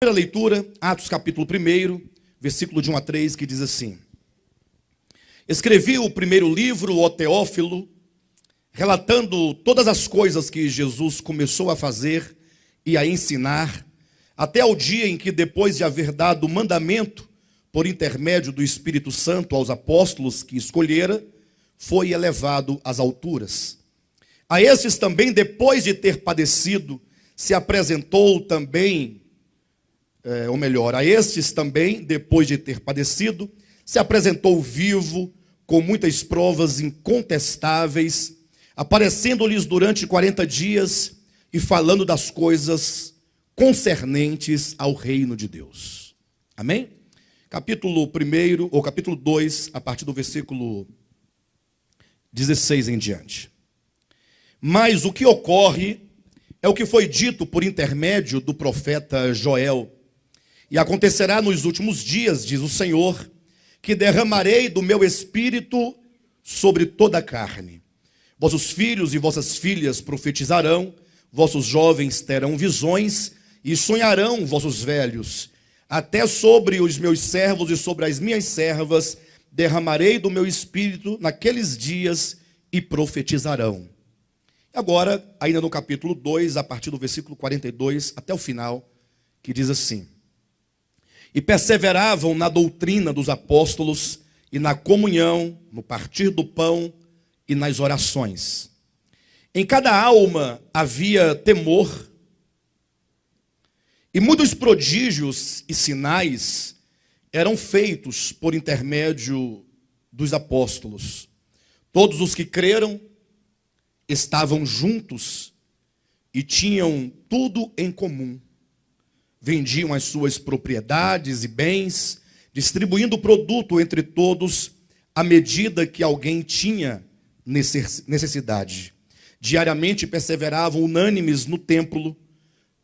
Primeira leitura, Atos capítulo 1, versículo de 1 a 3, que diz assim: Escrevi o primeiro livro, ó Teófilo, relatando todas as coisas que Jesus começou a fazer e a ensinar, até ao dia em que, depois de haver dado o mandamento, por intermédio do Espírito Santo aos apóstolos que escolhera, foi elevado às alturas. A estes também, depois de ter padecido, se apresentou também, a estes também, depois de ter padecido, se apresentou vivo, com muitas provas incontestáveis, aparecendo-lhes durante 40 dias e falando das coisas concernentes ao reino de Deus. Amém? Capítulo 1, ou capítulo 2, a partir do versículo 16 em diante. Mas o que ocorre é o que foi dito por intermédio do profeta Joel. E acontecerá nos últimos dias, diz o Senhor, que derramarei do meu espírito sobre toda a carne. Vossos filhos e vossas filhas profetizarão, vossos jovens terão visões e sonharão vossos velhos. Até sobre os meus servos e sobre as minhas servas derramarei do meu espírito naqueles dias e profetizarão. Agora, ainda no capítulo 2, a partir do versículo 42 até o final, que diz assim: E perseveravam na doutrina dos apóstolos e na comunhão, no partir do pão e nas orações. Em cada alma havia temor, e muitos prodígios e sinais eram feitos por intermédio dos apóstolos. Todos os que creram estavam juntos e tinham tudo em comum. Vendiam as suas propriedades e bens, distribuindo o produto entre todos, à medida que alguém tinha necessidade. Diariamente perseveravam unânimes no templo,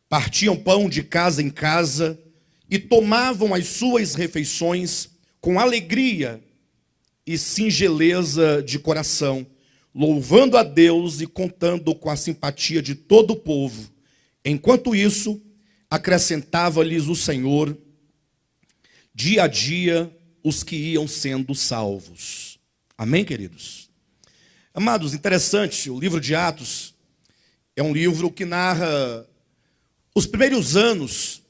partiam pão de casa em casa e tomavam as suas refeições com alegria e singeleza de coração, louvando a Deus e contando com a simpatia de todo o povo. Enquanto isso, acrescentava-lhes o Senhor, dia a dia, os que iam sendo salvos. Amém, queridos? Amados, interessante, o livro de Atos é um livro que narra os primeiros anos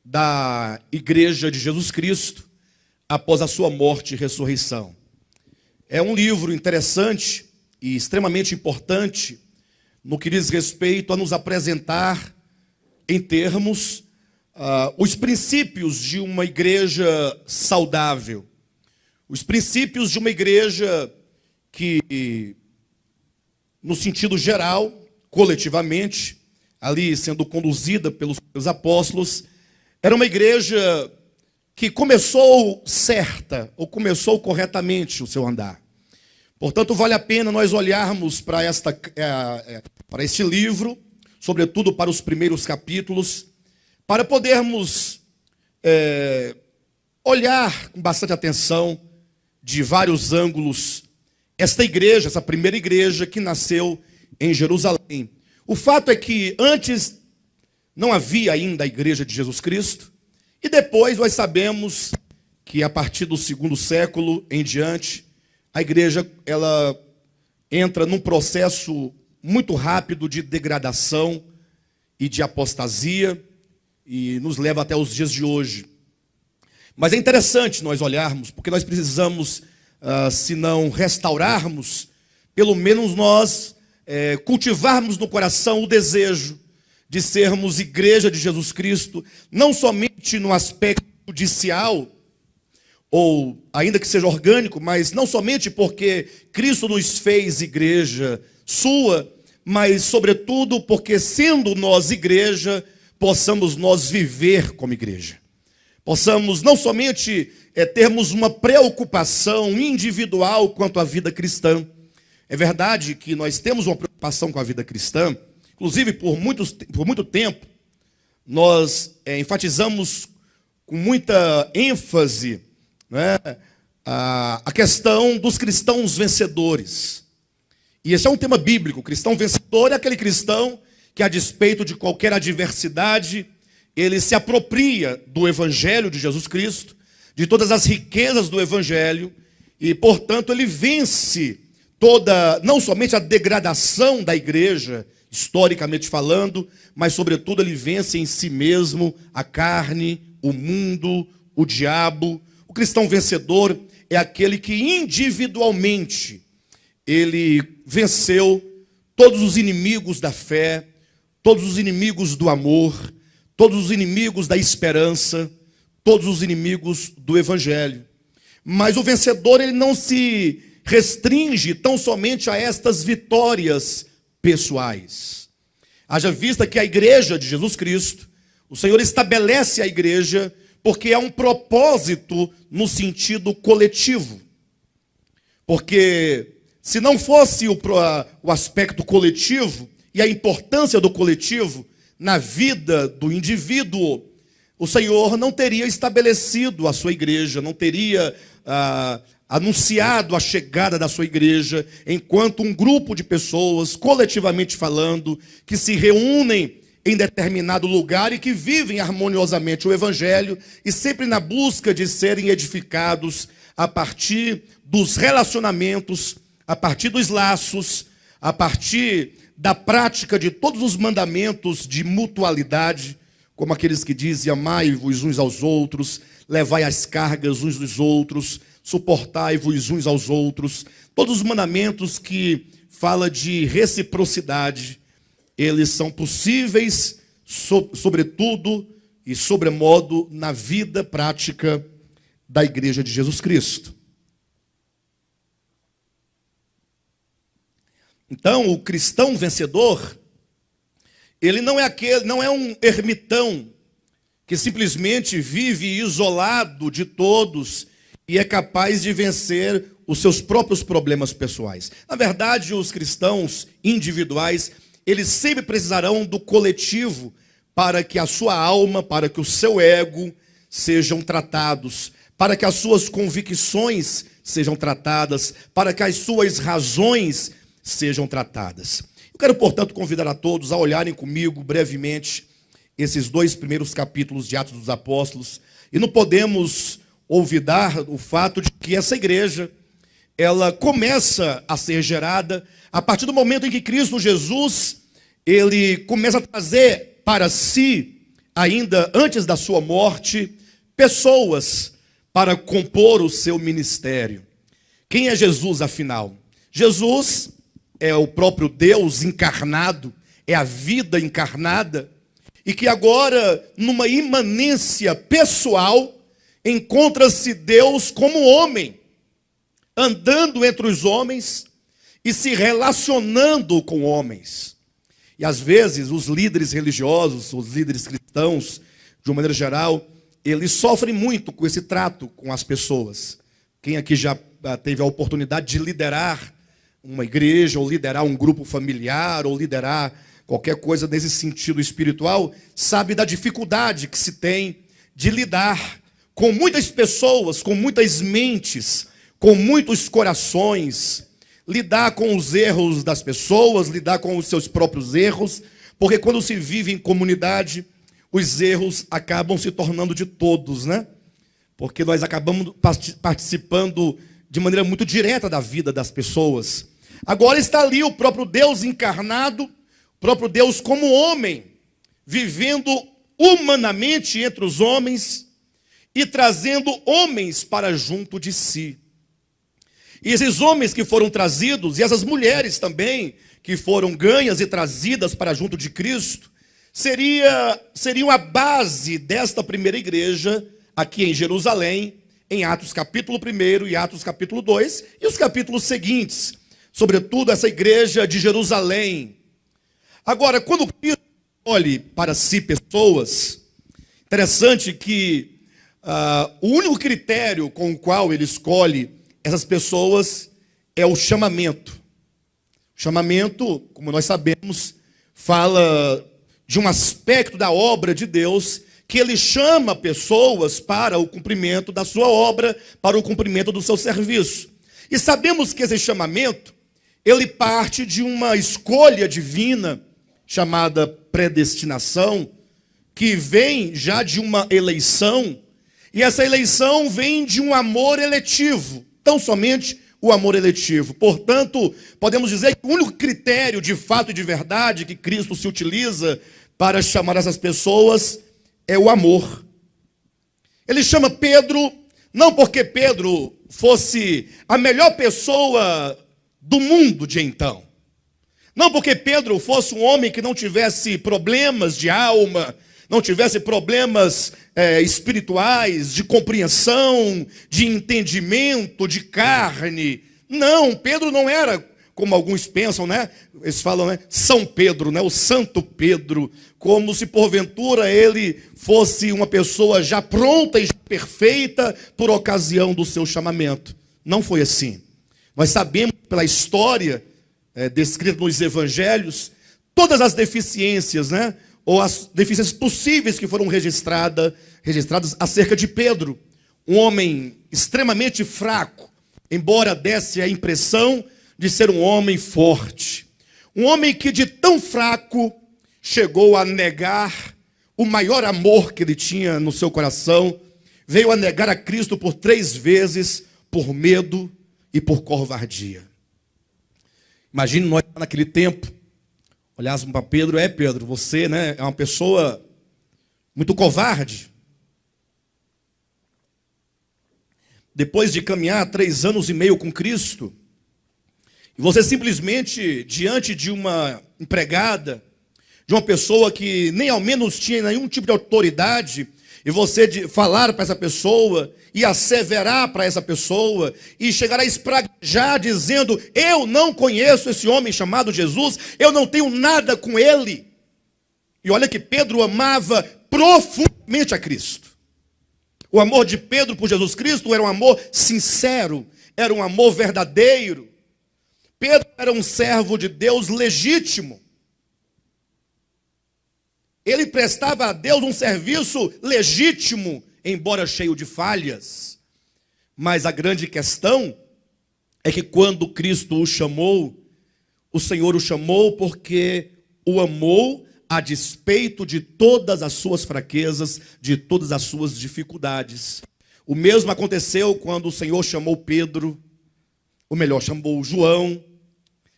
da igreja de Jesus Cristo, após a sua morte e ressurreição. É um livro interessante e extremamente importante no que diz respeito a nos apresentar em termos os princípios de uma igreja saudável, os princípios de uma igreja que, no sentido geral, coletivamente, ali sendo conduzida pelos apóstolos, era uma igreja que começou certa, ou começou corretamente o seu andar. Portanto, vale a pena nós olharmos para este livro, sobretudo para os primeiros capítulos, para podermos olhar com bastante atenção, de vários ângulos, esta igreja, essa primeira igreja que nasceu em Jerusalém. O fato é que antes não havia ainda a igreja de Jesus Cristo, e depois nós sabemos que a partir do 2º século em diante, a igreja ela entra num processo muito rápido de degradação e de apostasia, e nos leva até os dias de hoje. Mas é interessante nós olharmos, porque nós precisamos, se não restaurarmos, pelo menos nós cultivarmos no coração o desejo de sermos igreja de Jesus Cristo, não somente no aspecto judicial, ou ainda que seja orgânico, mas não somente porque Cristo nos fez igreja sua, mas sobretudo porque, sendo nós igreja, possamos nós viver como igreja. Possamos não somente termos uma preocupação individual quanto à vida cristã. É verdade que nós temos uma preocupação com a vida cristã, inclusive por muito tempo, nós enfatizamos com muita ênfase, né, a questão dos cristãos vencedores. E esse é um tema bíblico. O cristão vencedor é aquele cristão que, a despeito de qualquer adversidade, ele se apropria do Evangelho de Jesus Cristo, de todas as riquezas do Evangelho, e, portanto, ele vence toda, não somente a degradação da igreja, historicamente falando, mas, sobretudo, ele vence em si mesmo a carne, o mundo, o diabo. O cristão vencedor é aquele que individualmente ele venceu todos os inimigos da fé, todos os inimigos do amor, todos os inimigos da esperança, todos os inimigos do evangelho. Mas o vencedor, ele não se restringe tão somente a estas vitórias pessoais. Haja vista que a igreja de Jesus Cristo, o Senhor estabelece a igreja porque é um propósito no sentido coletivo. Porque se não fosse o aspecto coletivo e a importância do coletivo na vida do indivíduo, o Senhor não teria estabelecido a sua igreja, não teria anunciado a chegada da sua igreja enquanto um grupo de pessoas, coletivamente falando, que se reúnem em determinado lugar e que vivem harmoniosamente o evangelho e sempre na busca de serem edificados a partir dos relacionamentos, a partir dos laços, a partir da prática de todos os mandamentos de mutualidade, como aqueles que dizem: amai-vos uns aos outros, levai as cargas uns dos outros, suportai-vos uns aos outros. Todos os mandamentos que falam de reciprocidade, eles são possíveis, sobretudo e sobremodo, na vida prática da igreja de Jesus Cristo. Então, o cristão vencedor, ele não é um ermitão que simplesmente vive isolado de todos e é capaz de vencer os seus próprios problemas pessoais. Na verdade, os cristãos individuais, eles sempre precisarão do coletivo para que a sua alma, para que o seu ego sejam tratados, para que as suas convicções sejam tratadas, para que as suas razões sejam tratadas. Eu quero, portanto, convidar a todos a olharem comigo brevemente esses 2 primeiros capítulos de Atos dos Apóstolos, e não podemos olvidar o fato de que essa igreja, ela começa a ser gerada a partir do momento em que Cristo Jesus, ele começa a trazer para si, ainda antes da sua morte, pessoas para compor o seu ministério. Quem é Jesus, afinal? Jesus é o próprio Deus encarnado, é a vida encarnada, e que agora, numa imanência pessoal, encontra-se Deus como homem, andando entre os homens e se relacionando com homens. E às vezes os líderes religiosos, os líderes cristãos, de uma maneira geral, eles sofrem muito com esse trato com as pessoas. Quem aqui já teve a oportunidade de liderar uma igreja, ou liderar um grupo familiar, ou liderar qualquer coisa nesse sentido espiritual, sabe da dificuldade que se tem de lidar com muitas pessoas, com muitas mentes, com muitos corações, lidar com os erros das pessoas, lidar com os seus próprios erros, porque quando se vive em comunidade, os erros acabam se tornando de todos, né? Porque nós acabamos participando de maneira muito direta da vida das pessoas. Agora está ali o próprio Deus encarnado, o próprio Deus como homem, vivendo humanamente entre os homens e trazendo homens para junto de si. E esses homens que foram trazidos, e essas mulheres também, que foram ganhas e trazidas para junto de Cristo, seriam a base desta primeira igreja aqui em Jerusalém, em Atos capítulo 1 e Atos capítulo 2, e os capítulos seguintes, sobretudo essa igreja de Jerusalém. Agora, quando Cristo olhe para si pessoas, interessante que o único critério com o qual ele escolhe essas pessoas é o chamamento. O chamamento, como nós sabemos, fala de um aspecto da obra de Deus, que ele chama pessoas para o cumprimento da sua obra, para o cumprimento do seu serviço. E sabemos que esse chamamento, ele parte de uma escolha divina, chamada predestinação, que vem já de uma eleição, e essa eleição vem de um amor eletivo, tão somente o amor eletivo. Portanto, podemos dizer que o único critério de fato e de verdade que Cristo se utiliza para chamar essas pessoas é o amor. Ele chama Pedro, não porque Pedro fosse a melhor pessoa do mundo de então, não porque Pedro fosse um homem que não tivesse problemas de alma, não tivesse problemas espirituais, de compreensão, de entendimento, de carne. Não, Pedro não era, como alguns pensam, né? Eles falam, né? São Pedro, né? O Santo Pedro, como se porventura ele fosse uma pessoa já pronta e já perfeita por ocasião do seu chamamento. Não foi assim. Nós sabemos pela história descrita nos evangelhos, todas as deficiências, né? Ou as deficiências possíveis que foram registradas acerca de Pedro. Um homem extremamente fraco, embora desse a impressão de ser um homem forte. Um homem que de tão fraco chegou a negar o maior amor que ele tinha no seu coração, veio a negar a Cristo por 3 vezes, por medo e por covardia. Imagine nós naquele tempo, olhássemos para Pedro, Pedro, você, né, é uma pessoa muito covarde. Depois de caminhar 3 anos e meio com Cristo, e você simplesmente, diante de uma empregada, de uma pessoa que nem ao menos tinha nenhum tipo de autoridade, e você falar para essa pessoa, e asseverar para essa pessoa, e chegar a espraguejar dizendo, eu não conheço esse homem chamado Jesus, eu não tenho nada com ele. E olha que Pedro amava profundamente a Cristo. O amor de Pedro por Jesus Cristo era um amor sincero, era um amor verdadeiro. Pedro era um servo de Deus legítimo. Ele prestava a Deus um serviço legítimo, embora cheio de falhas. Mas a grande questão é que quando Cristo o chamou, o Senhor o chamou porque o amou a despeito de todas as suas fraquezas, de todas as suas dificuldades. O mesmo aconteceu quando o Senhor chamou Pedro, ou melhor, chamou João,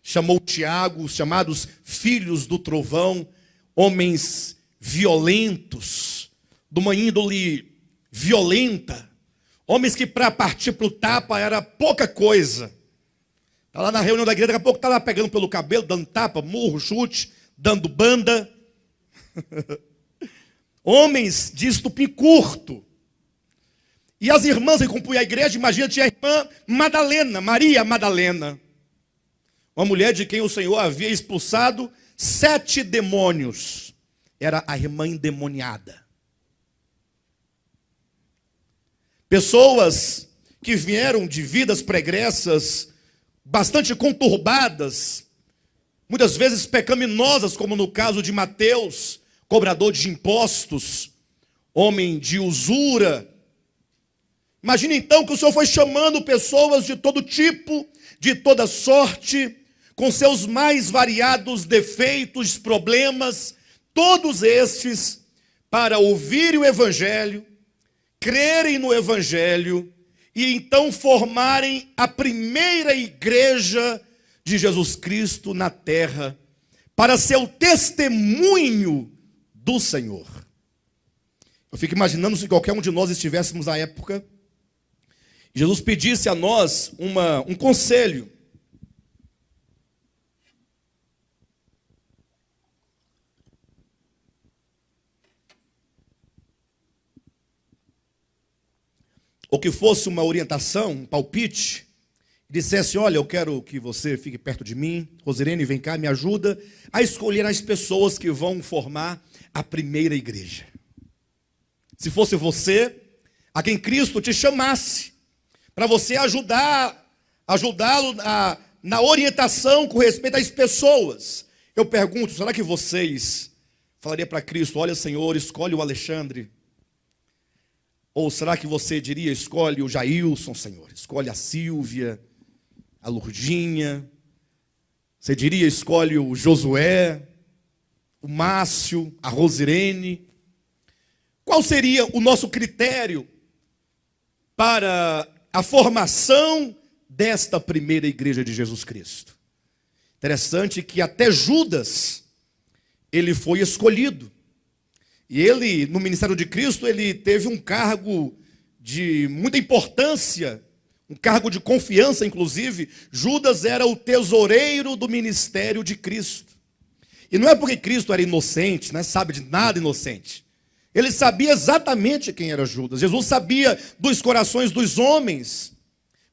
chamou Tiago, os chamados filhos do trovão, homens violentos, de uma índole violenta, homens que para partir para o tapa era pouca coisa. Está lá na reunião da igreja, daqui a pouco está lá pegando pelo cabelo, dando tapa, murro, chute, dando banda. Homens de estupim curto. E as irmãs que compunham a igreja, imagina, tinha a irmã Madalena, Maria Madalena, uma mulher de quem o Senhor havia expulsado 7 demônios. Era a irmã endemoniada. Pessoas que vieram de vidas pregressas, bastante conturbadas, muitas vezes pecaminosas, como no caso de Mateus, cobrador de impostos, homem de usura. Imagine então que o Senhor foi chamando pessoas de todo tipo, de toda sorte, com seus mais variados defeitos, problemas, todos estes para ouvirem o Evangelho, crerem no Evangelho e então formarem a primeira igreja de Jesus Cristo na terra, para ser o testemunho do Senhor. Eu fico imaginando se qualquer um de nós estivéssemos à época, Jesus pedisse a nós um conselho. Ou que fosse uma orientação, um palpite, e dissesse, olha, eu quero que você fique perto de mim, Rosirene, vem cá, me ajuda a escolher as pessoas que vão formar a primeira igreja. Se fosse você, a quem Cristo te chamasse, para você ajudá-lo na orientação com respeito às pessoas. Eu pergunto, será que vocês falariam para Cristo, olha, Senhor, escolhe o Alexandre? Ou será que você diria, escolhe o Jailson, Senhor, escolhe a Sílvia, a Lourdinha? Você diria, escolhe o Josué, o Márcio, a Rosirene? Qual seria o nosso critério para a formação desta primeira igreja de Jesus Cristo? Interessante que até Judas, ele foi escolhido. E ele, no ministério de Cristo, ele teve um cargo de muita importância, um cargo de confiança, inclusive. Judas era o tesoureiro do ministério de Cristo. E não é porque Cristo era inocente, né? Sabe de nada inocente. Ele sabia exatamente quem era Judas. Jesus sabia dos corações dos homens.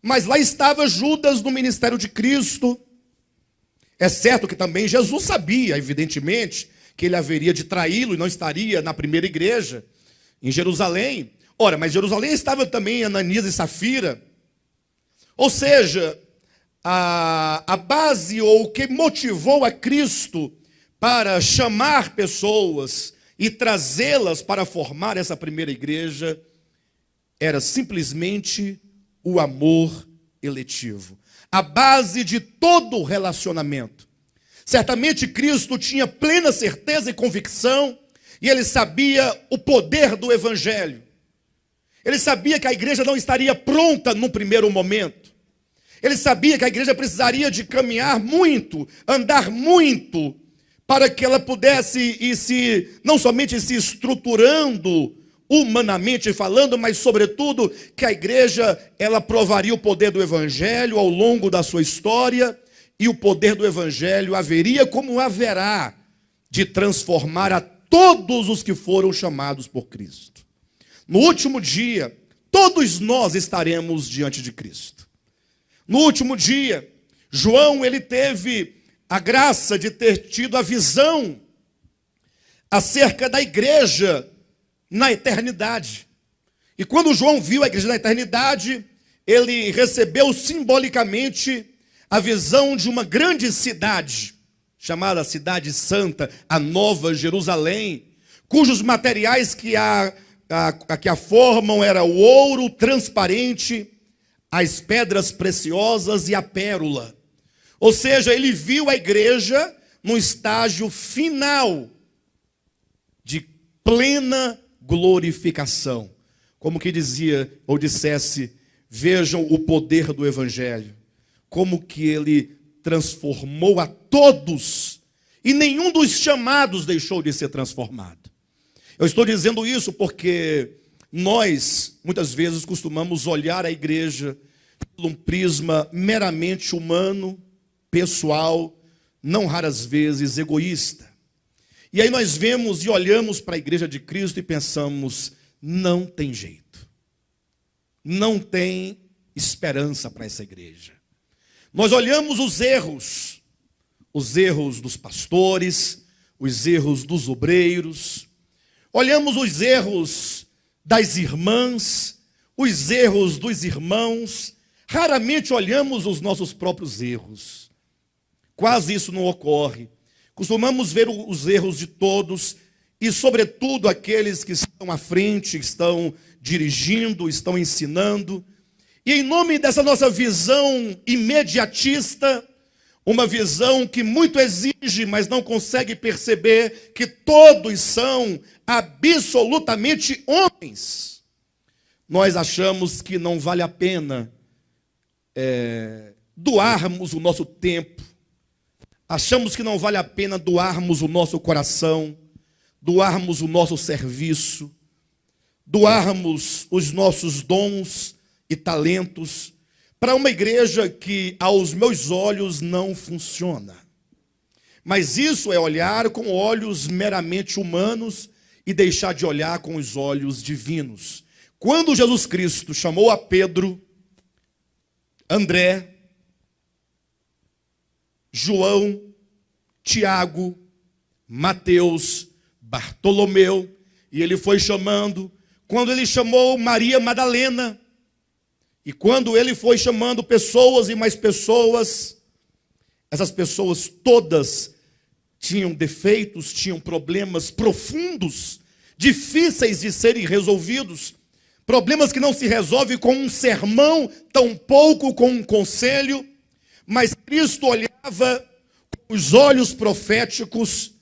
Mas lá estava Judas no ministério de Cristo. É certo que também Jesus sabia, evidentemente, que ele haveria de traí-lo e não estaria na primeira igreja em Jerusalém. Ora, mas Jerusalém estava também Ananias e Safira. Ou seja, a base ou o que motivou a Cristo para chamar pessoas e trazê-las para formar essa primeira igreja era simplesmente o amor eletivo. A base de todo relacionamento. Certamente Cristo tinha plena certeza e convicção, e ele sabia o poder do evangelho. Ele sabia que a igreja não estaria pronta no primeiro momento. Ele sabia que a igreja precisaria de caminhar muito, andar muito, para que ela pudesse não somente se estruturando humanamente falando, mas sobretudo que a igreja ela provaria o poder do evangelho ao longo da sua história, e o poder do evangelho haveria como haverá de transformar a todos os que foram chamados por Cristo. No último dia, todos nós estaremos diante de Cristo. No último dia, João ele teve a graça de ter tido a visão acerca da igreja na eternidade. E quando João viu a igreja na eternidade, ele recebeu simbolicamente a visão de uma grande cidade, chamada Cidade Santa, a Nova Jerusalém, cujos materiais que a formam era o ouro transparente, as pedras preciosas e a pérola. Ou seja, ele viu a igreja no estágio final de plena glorificação. Como que dizia ou dissesse, vejam o poder do evangelho. Como que ele transformou a todos e nenhum dos chamados deixou de ser transformado. Eu estou dizendo isso porque nós, muitas vezes, costumamos olhar a igreja por um prisma meramente humano, pessoal, não raras vezes egoísta. E aí nós vemos e olhamos para a igreja de Cristo e pensamos, não tem jeito. Não tem esperança para essa igreja. Nós olhamos os erros dos pastores, os erros dos obreiros, olhamos os erros das irmãs, os erros dos irmãos, raramente olhamos os nossos próprios erros. Quase isso não ocorre. Costumamos ver os erros de todos e, sobretudo, aqueles que estão à frente, estão dirigindo, estão ensinando. E em nome dessa nossa visão imediatista, uma visão que muito exige, mas não consegue perceber que todos são absolutamente homens, nós achamos que não vale a pena doarmos o nosso tempo, achamos que não vale a pena doarmos o nosso coração, doarmos o nosso serviço, doarmos os nossos dons e talentos para uma igreja que, aos meus olhos, não funciona. Mas isso é olhar com olhos meramente humanos e deixar de olhar com os olhos divinos. Quando Jesus Cristo chamou a Pedro, André, João, Tiago, Mateus, Bartolomeu, e ele foi chamando, quando ele chamou Maria Madalena, e quando ele foi chamando pessoas e mais pessoas, essas pessoas todas tinham defeitos, tinham problemas profundos, difíceis de serem resolvidos, problemas que não se resolvem com um sermão, tampouco com um conselho, mas Cristo olhava com os olhos proféticos,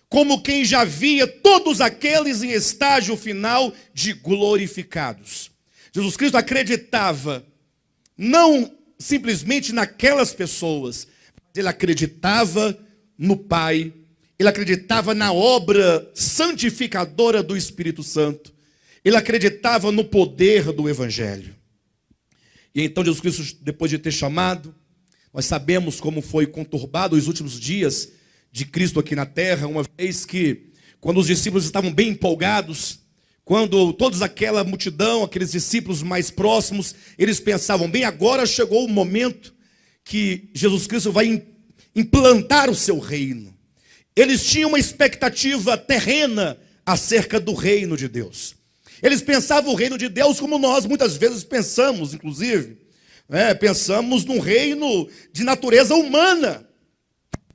como quem já via todos aqueles em estágio final de glorificados. Jesus Cristo acreditava não simplesmente naquelas pessoas, mas ele acreditava no Pai, ele acreditava na obra santificadora do Espírito Santo, ele acreditava no poder do Evangelho. E então Jesus Cristo, depois de ter chamado, nós sabemos como foi conturbado os últimos dias de Cristo aqui na terra, uma vez que, quando os discípulos estavam bem empolgados, quando toda aquela multidão, aqueles discípulos mais próximos, eles pensavam, bem, agora chegou o momento que Jesus Cristo vai implantar o seu reino. Eles tinham uma expectativa terrena acerca do reino de Deus. Eles pensavam o reino de Deus como nós muitas vezes pensamos, inclusive. Pensamos num reino de natureza humana.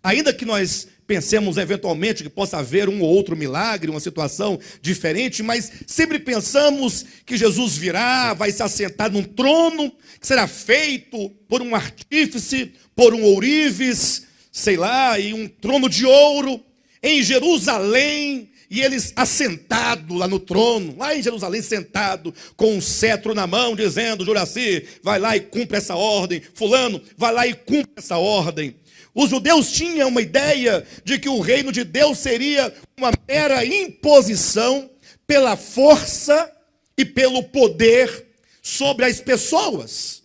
Ainda que nós pensemos eventualmente que possa haver um ou outro milagre, uma situação diferente, mas sempre pensamos que Jesus virá, vai se assentar num trono, que será feito por um artífice, por um ourives, sei lá, e um trono de ouro, em Jerusalém, e eles assentado lá no trono, lá em Jerusalém, sentado, com um cetro na mão, dizendo, Juraci, vai lá e cumpre essa ordem, fulano, vai lá e cumpre essa ordem. Os judeus tinham uma ideia de que o reino de Deus seria uma mera imposição pela força e pelo poder sobre as pessoas.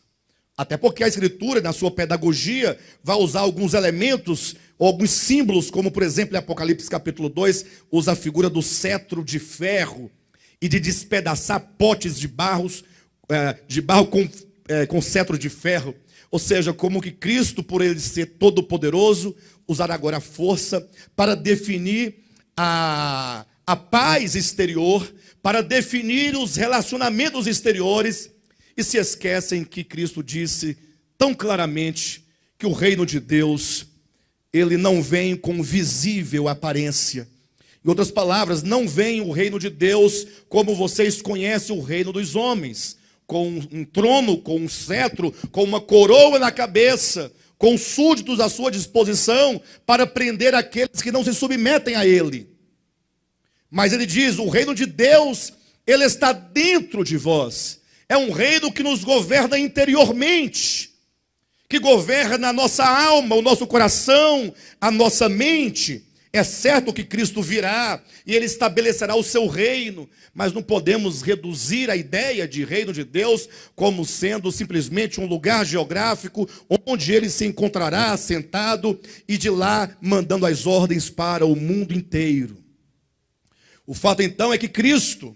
Até porque a Escritura, na sua pedagogia, vai usar alguns elementos, alguns símbolos, como por exemplo em Apocalipse capítulo 2, usa a figura do cetro de ferro e de despedaçar potes de barro com cetro de ferro. Ou seja, como que Cristo, por ele ser todo poderoso, usará agora a força para definir a paz exterior, para definir os relacionamentos exteriores, e se esquecem que Cristo disse tão claramente que o reino de Deus, ele não vem com visível aparência. Em outras palavras, não vem o reino de Deus como vocês conhecem o reino dos homens, com um trono, com um cetro, com uma coroa na cabeça, com súditos à sua disposição para prender aqueles que não se submetem a ele. Mas ele diz, o reino de Deus, ele está dentro de vós. É um reino que nos governa interiormente, que governa a nossa alma, o nosso coração, a nossa mente. É certo que Cristo virá e ele estabelecerá o seu reino, mas não podemos reduzir a ideia de reino de Deus como sendo simplesmente um lugar geográfico onde ele se encontrará sentado e de lá mandando as ordens para o mundo inteiro. O fato então é que Cristo,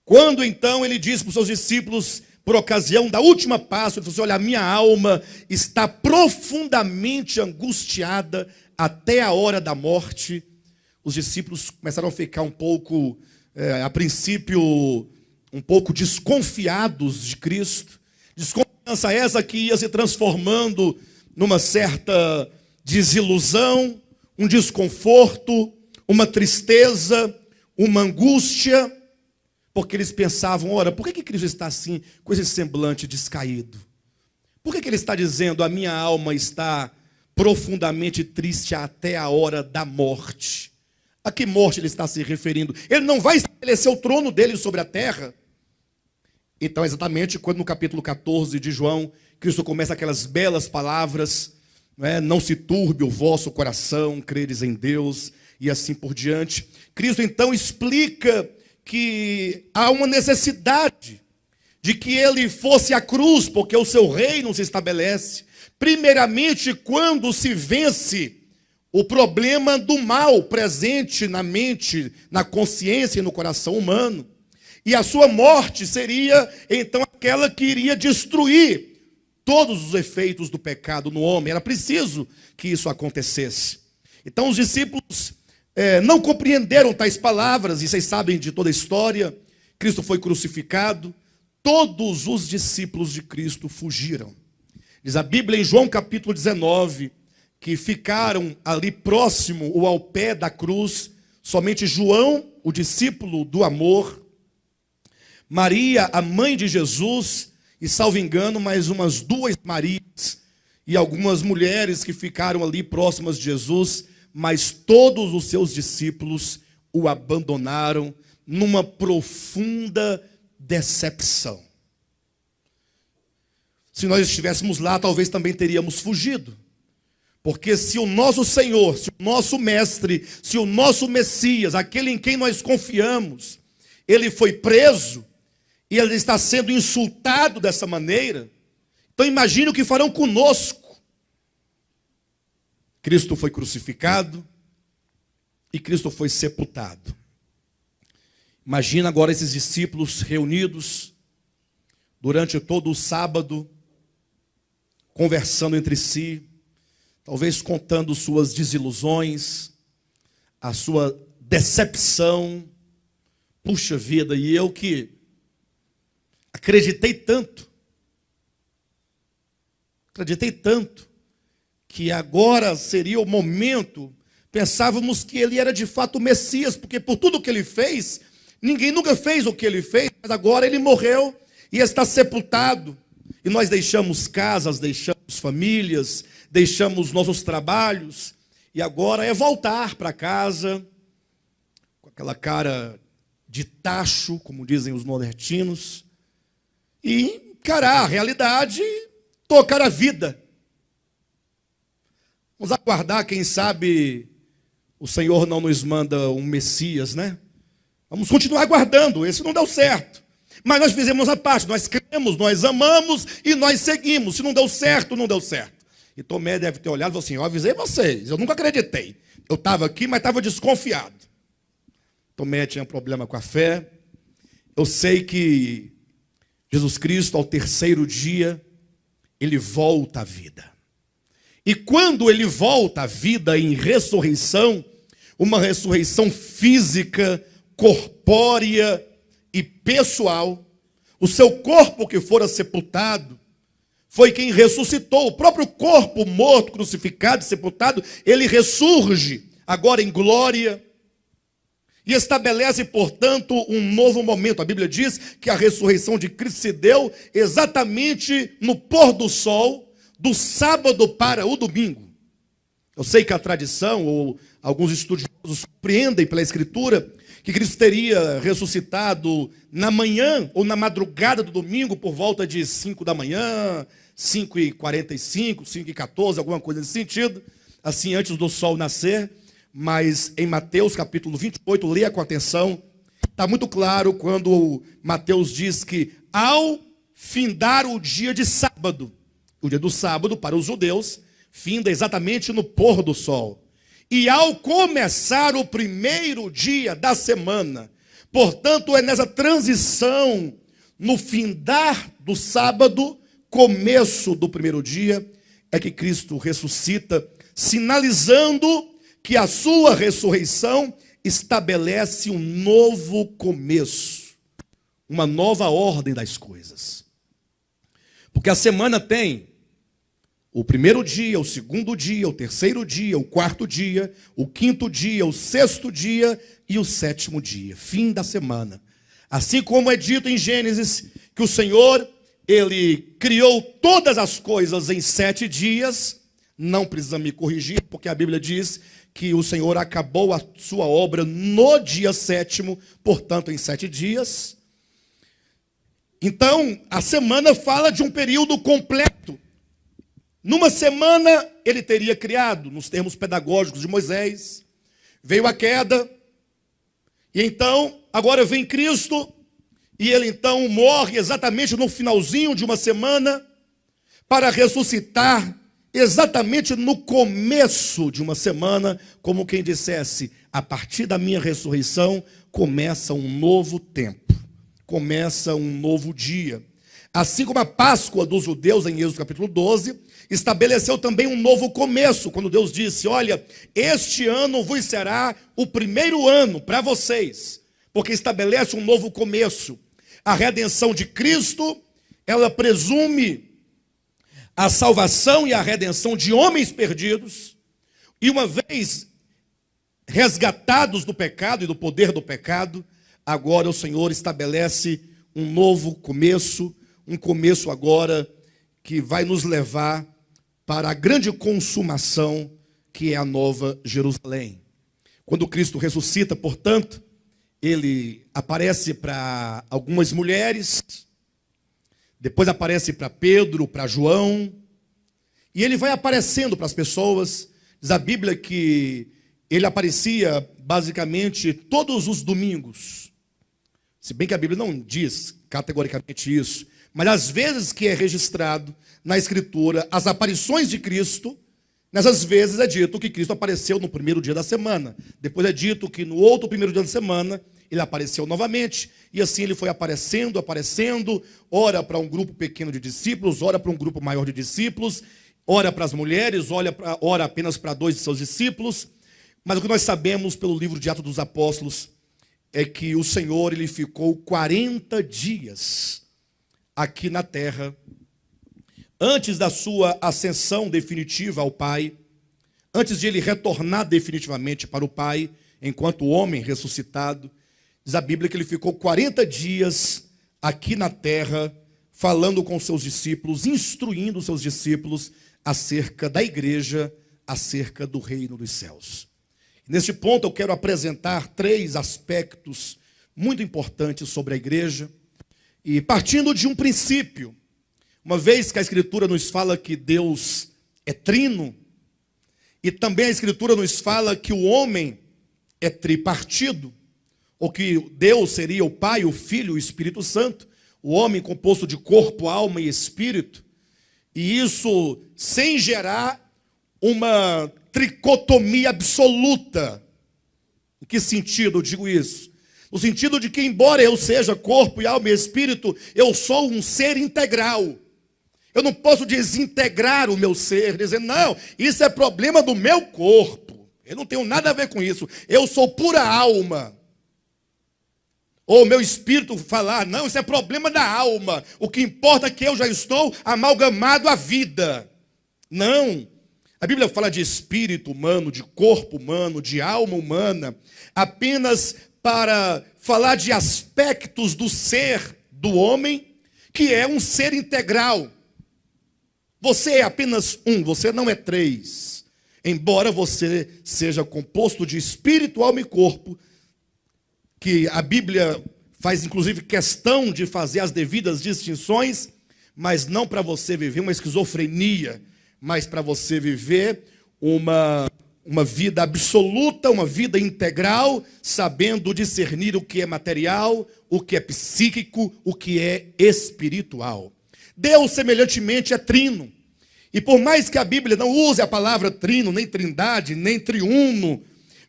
quando então ele diz para os seus discípulos, por ocasião da última Páscoa, ele falou assim, olha, a minha alma está profundamente angustiada até a hora da morte. Os discípulos começaram a ficar um pouco, a princípio, um pouco desconfiados de Cristo. Desconfiança essa que ia se transformando numa certa desilusão, um desconforto, uma tristeza, uma angústia, porque eles pensavam, ora, por que Cristo está assim, com esse semblante descaído? Por que ele está dizendo, a minha alma está profundamente triste até a hora da morte? A que morte ele está se referindo? Ele não vai estabelecer o trono dele sobre a terra? Então, exatamente quando no capítulo 14 de João, Cristo começa aquelas belas palavras, não se turbe o vosso coração, credes em Deus, e assim por diante. Cristo então explica que há uma necessidade de que ele fosse à cruz, porque o seu reino se estabelece, primeiramente quando se vence o problema do mal presente na mente, na consciência e no coração humano. E a sua morte seria, então, aquela que iria destruir todos os efeitos do pecado no homem. Era preciso que isso acontecesse. Então, os discípulos não compreenderam tais palavras, e vocês sabem de toda a história. Cristo foi crucificado, todos os discípulos de Cristo fugiram. Diz a Bíblia em João capítulo 19, que ficaram ali próximo ou ao pé da cruz, somente João, o discípulo do amor, Maria, a mãe de Jesus, e salvo engano, mais umas 2 Marias, e algumas mulheres que ficaram ali próximas de Jesus, mas todos os seus discípulos o abandonaram numa profunda decepção. Se nós estivéssemos lá, talvez também teríamos fugido. Porque se o nosso Senhor, se o nosso Mestre, se o nosso Messias, aquele em quem nós confiamos, ele foi preso e ele está sendo insultado dessa maneira, então imagine o que farão conosco. Cristo foi crucificado e Cristo foi sepultado. Imagina agora esses discípulos reunidos durante todo o sábado, conversando entre si, talvez contando suas desilusões, a sua decepção. Puxa vida, e eu que acreditei tanto, que agora seria o momento, pensávamos que ele era de fato o Messias, porque por tudo que ele fez, ninguém nunca fez o que ele fez, mas agora ele morreu e está sepultado. E nós deixamos casas, deixamos famílias, deixamos nossos trabalhos, e agora é voltar para casa, com aquela cara de tacho, como dizem os nordestinos, e encarar a realidade, tocar a vida. Vamos aguardar, quem sabe o Senhor não nos manda um Messias, né? Vamos continuar aguardando, esse não deu certo. Mas nós fizemos a parte, nós cremos, nós amamos e nós seguimos. Se não deu certo, não deu certo. E Tomé deve ter olhado e falou assim: eu avisei vocês, eu nunca acreditei. Eu estava aqui, mas estava desconfiado. Tomé tinha problema com a fé. Eu sei que Jesus Cristo, ao terceiro dia, ele volta à vida. E quando ele volta à vida em ressurreição, uma ressurreição física, corpórea e pessoal, o seu corpo que fora sepultado, foi quem ressuscitou. O próprio corpo morto, crucificado, sepultado, ele ressurge agora em glória e estabelece, portanto, um novo momento. A Bíblia diz que a ressurreição de Cristo se deu exatamente no pôr do sol, do sábado para o domingo. Eu sei que a tradição, ou alguns estudiosos compreendem pela Escritura, que Cristo teria ressuscitado na manhã ou na madrugada do domingo, por volta de 5 da manhã, 5h45, 5h14, alguma coisa nesse sentido, assim antes do sol nascer. Mas em Mateus capítulo 28, leia com atenção, está muito claro quando Mateus diz que ao findar o dia de sábado, o dia do sábado para os judeus, finda exatamente no pôr do sol. E ao começar o primeiro dia da semana, portanto é nessa transição, no findar do sábado, começo do primeiro dia, é que Cristo ressuscita, sinalizando que a sua ressurreição estabelece um novo começo, uma nova ordem das coisas. Porque a semana tem o primeiro dia, o segundo dia, o terceiro dia, o quarto dia, o quinto dia, o sexto dia e o sétimo dia, fim da semana. Assim como é dito em Gênesis, que o Senhor, ele criou todas as coisas em 7 dias, não precisa me corrigir, porque a Bíblia diz que o Senhor acabou a sua obra no dia 7º, portanto em 7 dias. Então, a semana fala de um período completo. Numa semana, ele teria criado, nos termos pedagógicos de Moisés, veio a queda, e então, agora vem Cristo, e ele então morre exatamente no finalzinho de uma semana, para ressuscitar exatamente no começo de uma semana, como quem dissesse: a partir da minha ressurreição, começa um novo tempo, começa um novo dia. Assim como a Páscoa dos judeus, em Êxodo capítulo 12, estabeleceu também um novo começo, quando Deus disse: olha, este ano vos será o primeiro ano para vocês, porque estabelece um novo começo. A redenção de Cristo, ela presume a salvação e a redenção de homens perdidos, e uma vez resgatados do pecado e do poder do pecado, agora o Senhor estabelece um novo começo, um começo agora que vai nos levar para a grande consumação que é a Nova Jerusalém. Quando Cristo ressuscita, portanto, ele aparece para algumas mulheres, depois aparece para Pedro, para João, e ele vai aparecendo para as pessoas. Diz a Bíblia que ele aparecia basicamente todos os domingos. Se bem que a Bíblia não diz categoricamente isso, mas às vezes que é registrado na Escritura as aparições de Cristo, nessas vezes é dito que Cristo apareceu no primeiro dia da semana. Depois é dito que no outro primeiro dia da semana ele apareceu novamente. E assim ele foi aparecendo, ora para um grupo pequeno de discípulos, ora para um grupo maior de discípulos, ora para as mulheres, ora apenas para 2 de seus discípulos. Mas o que nós sabemos pelo livro de Atos dos Apóstolos é que o Senhor ele ficou 40 dias aqui na terra, antes da sua ascensão definitiva ao Pai, antes de ele retornar definitivamente para o Pai, enquanto homem ressuscitado. Diz a Bíblia que ele ficou 40 dias aqui na terra, falando com seus discípulos, instruindo seus discípulos acerca da igreja, acerca do reino dos céus. Neste ponto eu quero apresentar 3 aspectos muito importantes sobre a igreja, e partindo de um princípio, uma vez que a Escritura nos fala que Deus é trino, e também a Escritura nos fala que o homem é tripartido, ou que Deus seria o Pai, o Filho e o Espírito Santo, o homem composto de corpo, alma e espírito, e isso sem gerar uma tricotomia absoluta. Em que sentido eu digo isso? No sentido de que, embora eu seja corpo e alma e espírito, eu sou um ser integral. Eu não posso desintegrar o meu ser, dizendo, não, isso é problema do meu corpo. Eu não tenho nada a ver com isso. Eu sou pura alma. Ou meu espírito falar, não, isso é problema da alma. O que importa é que eu já estou amalgamado à vida. Não. A Bíblia fala de espírito humano, de corpo humano, de alma humana, apenas para falar de aspectos do ser do homem, que é um ser integral. Você é apenas um, você não é 3. Embora você seja composto de espírito, alma e corpo, que a Bíblia faz inclusive questão de fazer as devidas distinções, mas não para você viver uma esquizofrenia, mas para você viver uma vida absoluta, uma vida integral, sabendo discernir o que é material, o que é psíquico, o que é espiritual. Deus, semelhantemente, é trino. E por mais que a Bíblia não use a palavra trino, nem trindade, nem triuno,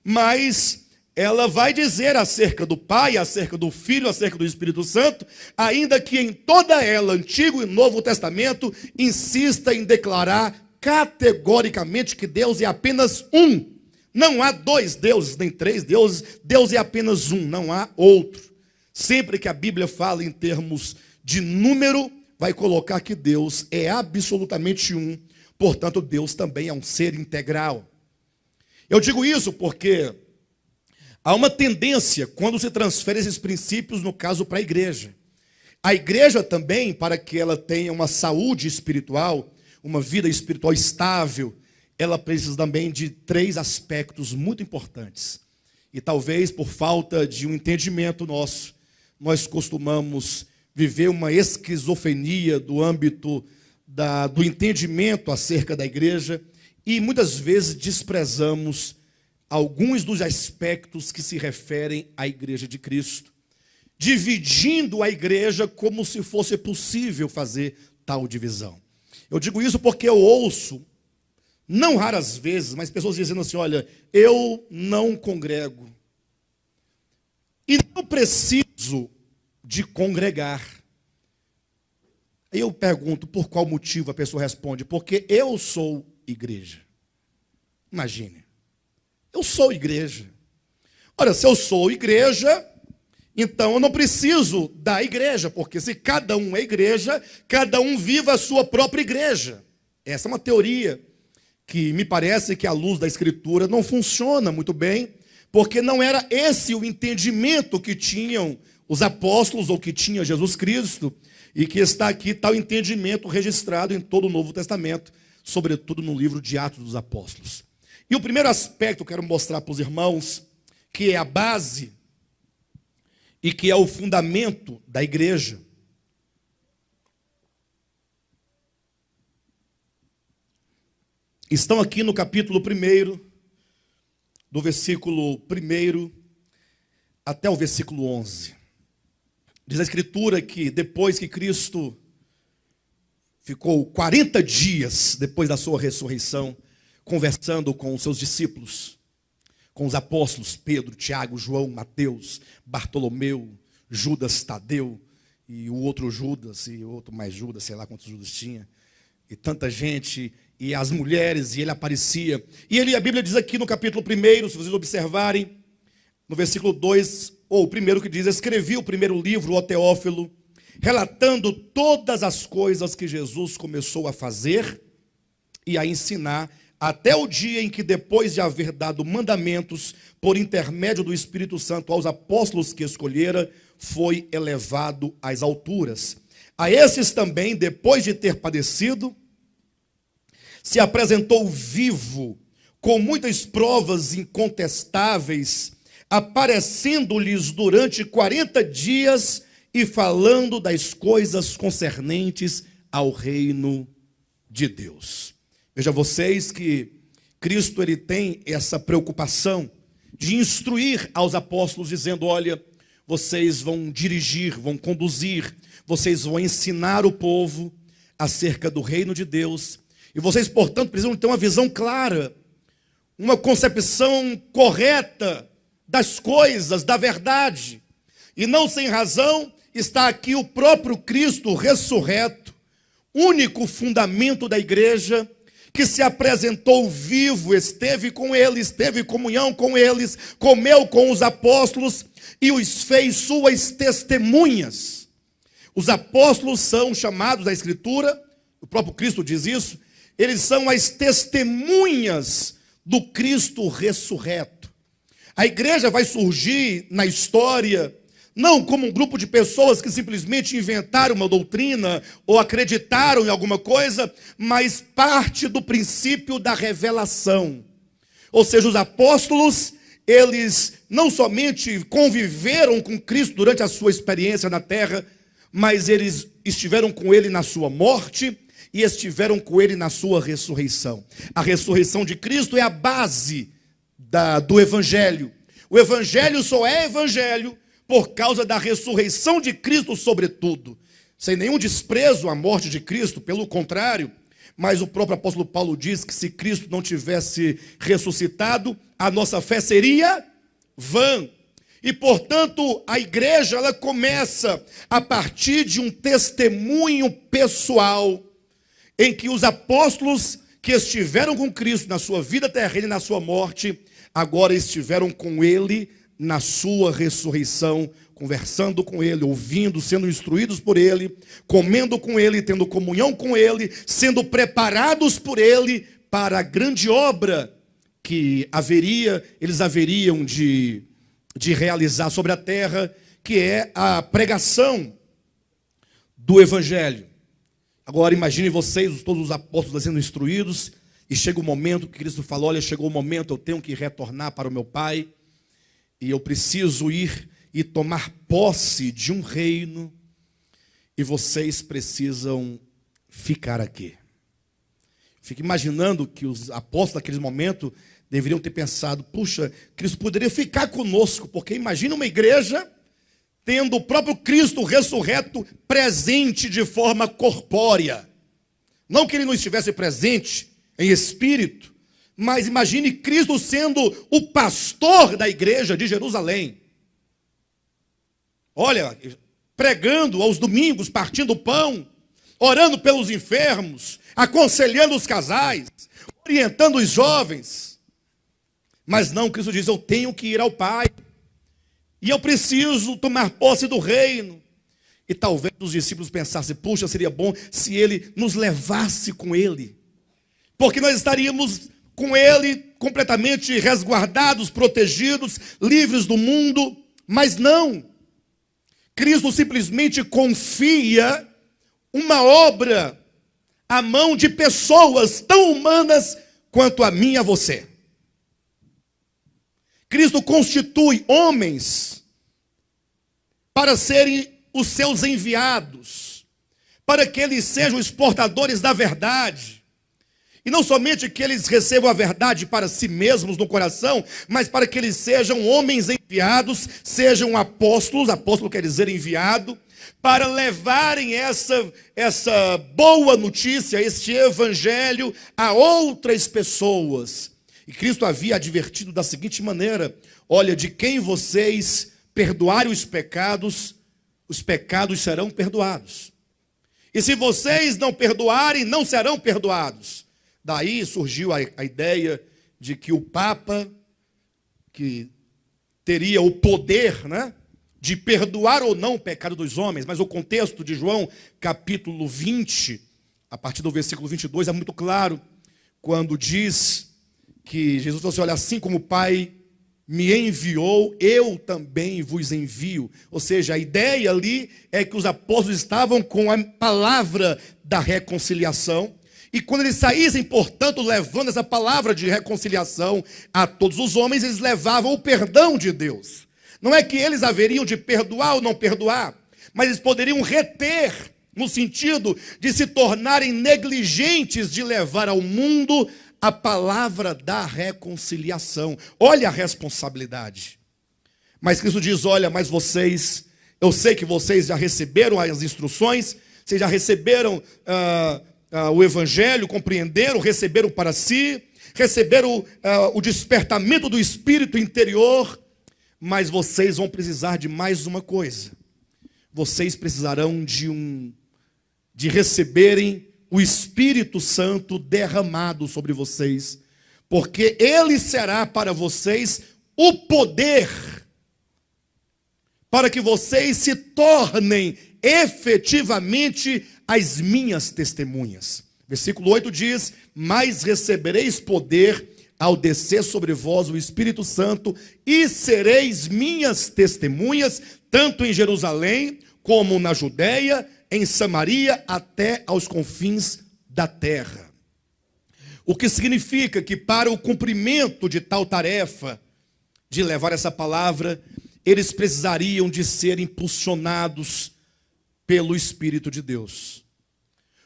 mas ela vai dizer acerca do Pai, acerca do Filho, acerca do Espírito Santo, ainda que em toda ela, Antigo e Novo Testamento, insista em declarar categoricamente que Deus é apenas um. Não há 2 deuses, nem 3 deuses, Deus é apenas um, não há outro. Sempre que a Bíblia fala em termos de número, vai colocar que Deus é absolutamente um, portanto Deus também é um ser integral. Eu digo isso porque há uma tendência, quando se transfere esses princípios, no caso, para a igreja. A igreja também, para que ela tenha uma saúde espiritual, uma vida espiritual estável, ela precisa também de 3 aspectos muito importantes. E talvez por falta de um entendimento nosso, nós costumamos viver uma esquizofrenia do âmbito do entendimento acerca da igreja e muitas vezes desprezamos alguns dos aspectos que se referem à igreja de Cristo, dividindo a igreja como se fosse possível fazer tal divisão. Eu digo isso porque eu ouço, não raras vezes, mas pessoas dizendo assim, olha, eu não congrego. E não preciso de congregar. Aí eu pergunto, por qual motivo? A pessoa responde, porque eu sou igreja. Imagine, eu sou igreja. Ora, se eu sou igreja, então eu não preciso da igreja, porque se cada um é igreja, cada um vive a sua própria igreja. Essa é uma teoria que me parece que à luz da Escritura não funciona muito bem, porque não era esse o entendimento que tinham os apóstolos, ou que tinha Jesus Cristo, e que está aqui tal entendimento registrado em todo o Novo Testamento, sobretudo no livro de Atos dos Apóstolos. E o primeiro aspecto que eu quero mostrar para os irmãos, que é a base e que é o fundamento da igreja. Estão aqui no capítulo 1, do versículo 1 até o versículo 11. Diz a Escritura que depois que Cristo ficou 40 dias depois da sua ressurreição, conversando com os seus discípulos, com os apóstolos Pedro, Tiago, João, Mateus, Bartolomeu, Judas Tadeu, e o outro Judas, e o outro mais Judas, sei lá quantos Judas tinha, e tanta gente, e as mulheres, e ele aparecia. E ele, a Bíblia diz aqui no capítulo 1, se vocês observarem, no versículo 2, ou o primeiro que diz: escrevi o primeiro livro, ó Teófilo, relatando todas as coisas que Jesus começou a fazer e a ensinar, até o dia em que, depois de haver dado mandamentos por intermédio do Espírito Santo aos apóstolos que escolhera, foi elevado às alturas. A esses também, depois de ter padecido, se apresentou vivo, com muitas provas incontestáveis, aparecendo-lhes durante 40 dias e falando das coisas concernentes ao reino de Deus. Veja vocês que Cristo ele tem essa preocupação de instruir aos apóstolos, dizendo: olha, vocês vão dirigir, vão conduzir, vocês vão ensinar o povo acerca do reino de Deus. E vocês, portanto, precisam ter uma visão clara, uma concepção correta das coisas, da verdade. E não sem razão está aqui o próprio Cristo ressurreto, único fundamento da igreja, que se apresentou vivo, esteve com eles, teve comunhão com eles, comeu com os apóstolos e os fez suas testemunhas. Os apóstolos são chamados da Escritura, o próprio Cristo diz isso, eles são as testemunhas do Cristo ressurreto. A igreja vai surgir na história não como um grupo de pessoas que simplesmente inventaram uma doutrina ou acreditaram em alguma coisa, mas parte do princípio da revelação. Ou seja, os apóstolos, eles não somente conviveram com Cristo durante a sua experiência na terra, mas eles estiveram com ele na sua morte e estiveram com ele na sua ressurreição. A ressurreição de Cristo é a base do evangelho. O evangelho só é evangelho por causa da ressurreição de Cristo, sobretudo. Sem nenhum desprezo à morte de Cristo, pelo contrário, mas o próprio apóstolo Paulo diz que se Cristo não tivesse ressuscitado, a nossa fé seria vã. E, portanto, a igreja ela começa a partir de um testemunho pessoal, em que os apóstolos que estiveram com Cristo na sua vida terrena e na sua morte, agora estiveram com ele na sua ressurreição, conversando com ele, ouvindo, sendo instruídos por ele, comendo com ele, tendo comunhão com ele, sendo preparados por ele para a grande obra que eles haveriam de realizar sobre a terra, que é a pregação do evangelho. Agora imagine vocês, todos os apóstolos sendo instruídos, e chega o momento que Cristo falou: olha, chegou o momento, eu tenho que retornar para o meu Pai, e eu preciso ir e tomar posse de um reino, e vocês precisam ficar aqui. Fico imaginando que os apóstolos naquele momento deveriam ter pensado: puxa, Cristo poderia ficar conosco, porque imagina uma igreja tendo o próprio Cristo ressurreto presente de forma corpórea. Não que ele não estivesse presente em espírito, mas imagine Cristo sendo o pastor da igreja de Jerusalém. Olha, pregando aos domingos, partindo pão, orando pelos enfermos, aconselhando os casais, orientando os jovens. Mas não, Cristo diz: eu tenho que ir ao Pai, e eu preciso tomar posse do reino. E talvez os discípulos pensassem: puxa, seria bom se ele nos levasse com ele, porque nós estaríamos com ele completamente resguardados, protegidos, livres do mundo. Mas não, Cristo simplesmente confia uma obra à mão de pessoas tão humanas quanto a mim e a você. Cristo constitui homens para serem os seus enviados, para que eles sejam os portadores da verdade. E não somente que eles recebam a verdade para si mesmos no coração, mas para que eles sejam homens enviados, sejam apóstolos, apóstolo quer dizer enviado, para levarem essa boa notícia, este evangelho a outras pessoas. E Cristo havia advertido da seguinte maneira: olha, de quem vocês perdoarem os pecados serão perdoados. E se vocês não perdoarem, não serão perdoados. Daí surgiu a ideia de que o Papa, que teria o poder, né, de perdoar ou não o pecado dos homens, mas o contexto de João capítulo 20, a partir do versículo 22, é muito claro, quando diz que Jesus falou assim: olha, assim como o Pai me enviou, eu também vos envio. Ou seja, a ideia ali é que os apóstolos estavam com a palavra da reconciliação, e quando eles saíssem, portanto, levando essa palavra de reconciliação a todos os homens, eles levavam o perdão de Deus. Não é que eles haveriam de perdoar ou não perdoar, mas eles poderiam reter, no sentido de se tornarem negligentes de levar ao mundo a palavra da reconciliação. Olha a responsabilidade. Mas Cristo diz: olha, mas vocês, eu sei que vocês já receberam as instruções, vocês já receberam o evangelho, compreenderam, receberam para si, receberam o despertamento do espírito interior, mas vocês vão precisar de mais uma coisa. Vocês precisarão de receberem o Espírito Santo derramado sobre vocês, porque ele será para vocês o poder para que vocês se tornem efetivamente as minhas testemunhas. Versículo 8 diz: mas recebereis poder ao descer sobre vós o Espírito Santo, e sereis minhas testemunhas, tanto em Jerusalém, como na Judeia, em Samaria, até aos confins da terra. O que significa que para o cumprimento de tal tarefa, de levar essa palavra, eles precisariam de ser impulsionados pelo Espírito de Deus.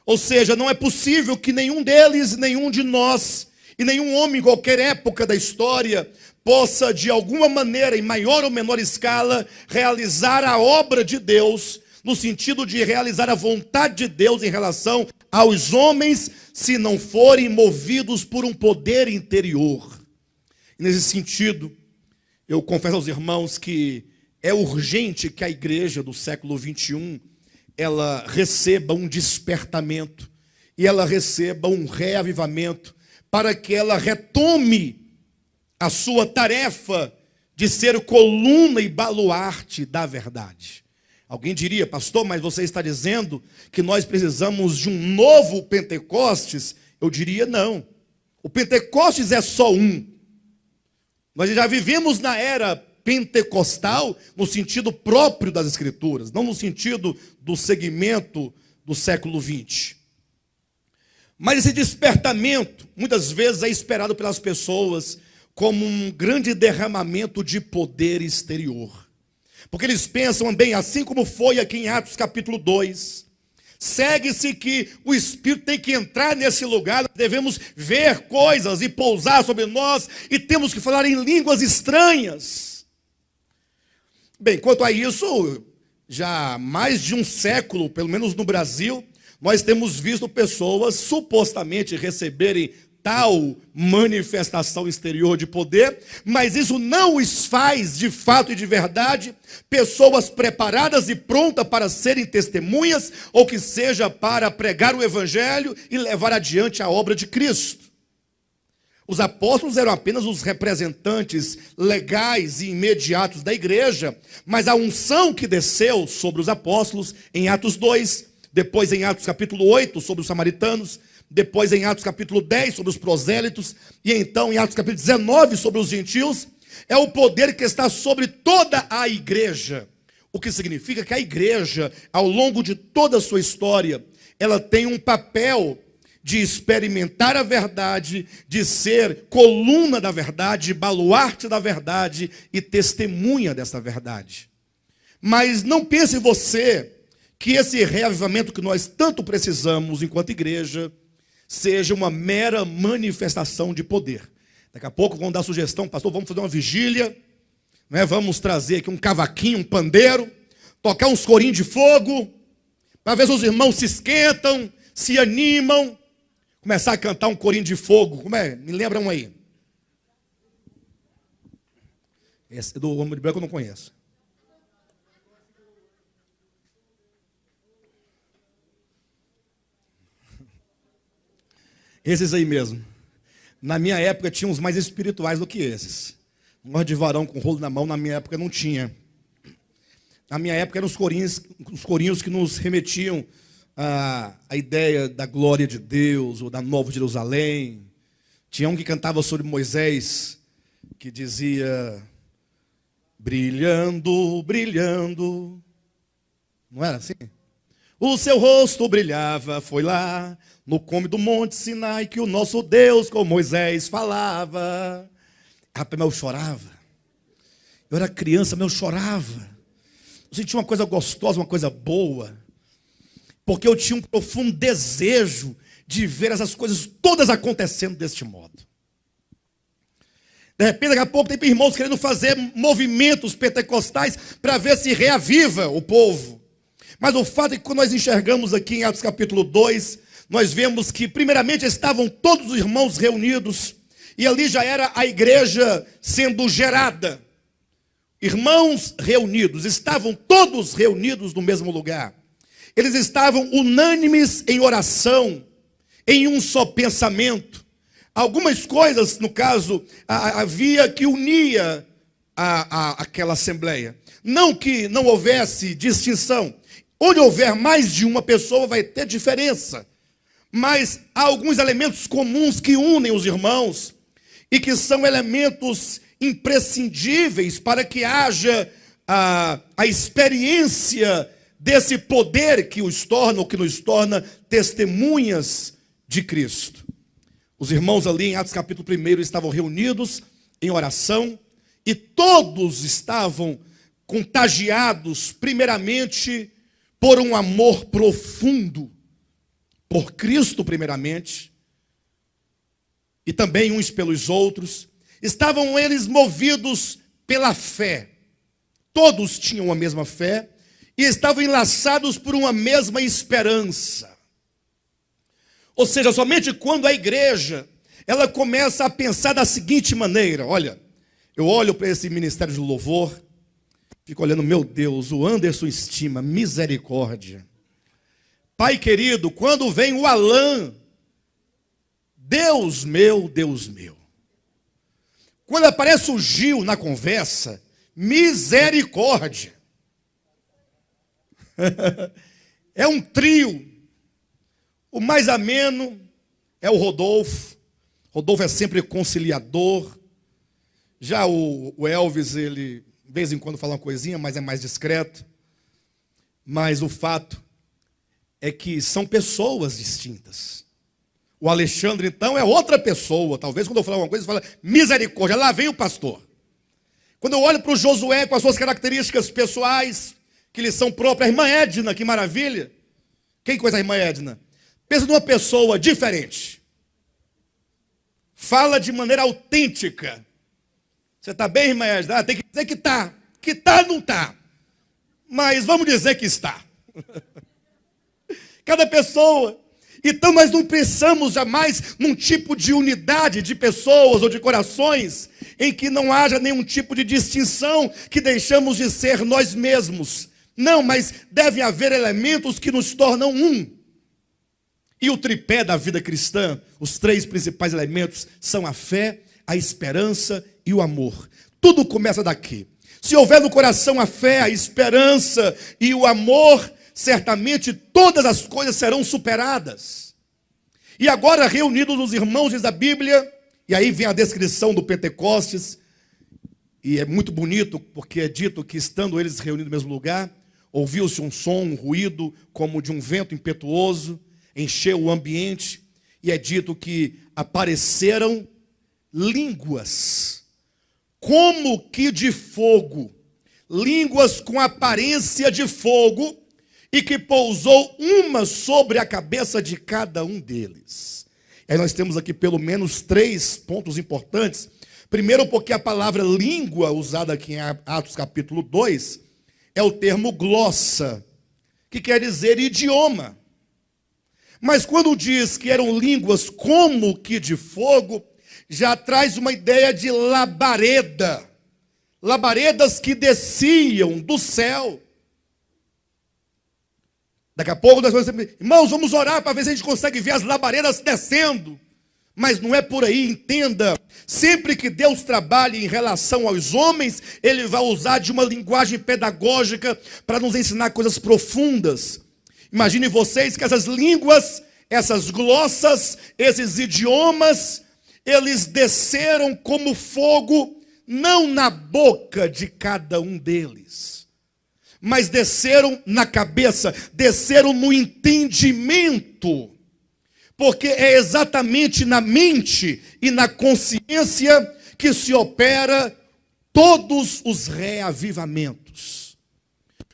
Ou seja, não é possível que nenhum deles, nenhum de nós, e nenhum homem em qualquer época da história possa, de alguma maneira, em maior ou menor escala, realizar a obra de Deus, no sentido de realizar a vontade de Deus em relação aos homens, se não forem movidos por um poder interior. E nesse sentido, eu confesso aos irmãos que é urgente que a igreja do século 21, ela receba um despertamento, e ela receba um reavivamento, para que ela retome a sua tarefa de ser coluna e baluarte da verdade. Alguém diria: pastor, mas você está dizendo que nós precisamos de um novo Pentecostes? Eu diria: não. O Pentecostes é só um. Nós já vivemos na era pentecostal no sentido próprio das Escrituras, não no sentido do segmento do século 20. Mas esse despertamento, muitas vezes, é esperado pelas pessoas como um grande derramamento de poder exterior. Porque eles pensam bem, assim como foi aqui em Atos capítulo 2, segue-se que o Espírito tem que entrar nesse lugar, nós devemos ver coisas e pousar sobre nós, e temos que falar em línguas estranhas. Bem, quanto a isso, já há mais de um século, pelo menos no Brasil, nós temos visto pessoas supostamente receberem tal manifestação exterior de poder, mas isso não os faz, de fato e de verdade, pessoas preparadas e prontas para serem testemunhas, ou que seja para pregar o evangelho e levar adiante a obra de Cristo. Os apóstolos eram apenas os representantes legais e imediatos da igreja, mas a unção que desceu sobre os apóstolos em Atos 2, depois em Atos capítulo 8, sobre os samaritanos, depois em Atos capítulo 10, sobre os prosélitos, e então em Atos capítulo 19, sobre os gentios, é o poder que está sobre toda a igreja. O que significa que a igreja, ao longo de toda a sua história, ela tem um papel de experimentar a verdade, de ser coluna da verdade, baluarte da verdade e testemunha dessa verdade. Mas não pense você que esse reavivamento que nós tanto precisamos enquanto igreja seja uma mera manifestação de poder. Daqui a pouco vão dar sugestão, pastor, vamos fazer uma vigília, né? Vamos trazer aqui um cavaquinho, um pandeiro, tocar uns corinhos de fogo, para ver se os irmãos se esquentam, se animam, começar a cantar um corinho de fogo. Como é? Me lembra um aí. Esse do Homem de Branco eu não conheço. Esses aí mesmo. Na minha época tinha uns mais espirituais do que esses. Nós de varão com rolo na mão, na minha época não tinha. Na minha época eram os corinhos que nos remetiam à ideia da glória de Deus, ou da Nova Jerusalém. Tinha um que cantava sobre Moisés, que dizia, brilhando, brilhando. Não era assim? O seu rosto brilhava, foi lá no cume do Monte Sinai que o nosso Deus com Moisés falava. Rapaz, mas eu chorava. Eu era criança, mas eu chorava. Eu sentia uma coisa gostosa, uma coisa boa. Porque eu tinha um profundo desejo de ver essas coisas todas acontecendo deste modo. De repente, daqui a pouco, tem irmãos querendo fazer movimentos pentecostais para ver se reaviva o povo. Mas o fato é que quando nós enxergamos aqui em Atos capítulo 2, nós vemos que primeiramente estavam todos os irmãos reunidos, e ali já era a igreja sendo gerada. Irmãos reunidos, estavam todos reunidos no mesmo lugar. Eles estavam unânimes em oração, em um só pensamento. Algumas coisas, no caso, havia que unia aquela assembleia. Não que não houvesse distinção. Onde houver mais de uma pessoa vai ter diferença. Mas há alguns elementos comuns que unem os irmãos e que são elementos imprescindíveis para que haja a experiência desse poder que os torna, ou que nos torna testemunhas de Cristo. Os irmãos ali em Atos capítulo 1 estavam reunidos em oração e todos estavam contagiados primeiramente por um amor profundo por Cristo primeiramente, e também uns pelos outros. Estavam eles movidos pela fé. Todos tinham a mesma fé e estavam enlaçados por uma mesma esperança. Ou seja, somente quando a igreja ela começa a pensar da seguinte maneira, olha, eu olho para esse ministério de louvor, fico olhando, meu Deus, o Anderson Estima, misericórdia. Pai querido, quando vem o Alain, Deus meu, Deus meu. Quando aparece o Gil na conversa, misericórdia. É um trio. O mais ameno é o Rodolfo. Rodolfo é sempre conciliador. Já o Elvis, ele de vez em quando fala uma coisinha, mas é mais discreto. Mas o fato é que são pessoas distintas. O Alexandre, então, é outra pessoa. Talvez quando eu falar uma coisa, você fala, misericórdia, lá vem o pastor. Quando eu olho para o Josué com as suas características pessoais, que lhe são próprias, a irmã Edna, que maravilha. Quem conhece a irmã Edna? Pensa numa pessoa diferente. Fala de maneira autêntica. Você está bem, irmã Edna? Tem que dizer que está. Que está, não está. Mas vamos dizer que está. Cada pessoa. Então nós não pensamos jamais num tipo de unidade de pessoas ou de corações em que não haja nenhum tipo de distinção, que deixamos de ser nós mesmos. Não, mas deve haver elementos que nos tornam um. E o tripé da vida cristã, os três principais elementos são a fé, a esperança e o amor. Tudo começa daqui. Se houver no coração a fé, a esperança e o amor, certamente todas as coisas serão superadas. E agora, reunidos os irmãos, diz a Bíblia, e aí vem a descrição do Pentecostes, e é muito bonito, porque é dito que estando eles reunidos no mesmo lugar, ouviu-se um som, um ruído, como de um vento impetuoso, encheu o ambiente, e é dito que apareceram línguas, como que de fogo, línguas com aparência de fogo, e que pousou uma sobre a cabeça de cada um deles. Aí nós temos aqui pelo menos 3 pontos importantes. Primeiro, porque a palavra língua, usada aqui em Atos capítulo 2, é o termo glossa, que quer dizer idioma. Mas quando diz que eram línguas como que de fogo, já traz uma ideia de labareda. Labaredas que desciam do céu. Daqui a pouco nós vamos dizer, irmãos, vamos orar para ver se a gente consegue ver as labaredas descendo. Mas não é por aí, entenda. Sempre que Deus trabalha em relação aos homens, Ele vai usar de uma linguagem pedagógica para nos ensinar coisas profundas. Imagine vocês que essas línguas, essas glossas, esses idiomas, eles desceram como fogo, não na boca de cada um deles, mas desceram na cabeça, desceram no entendimento, porque é exatamente na mente e na consciência que se opera todos os reavivamentos.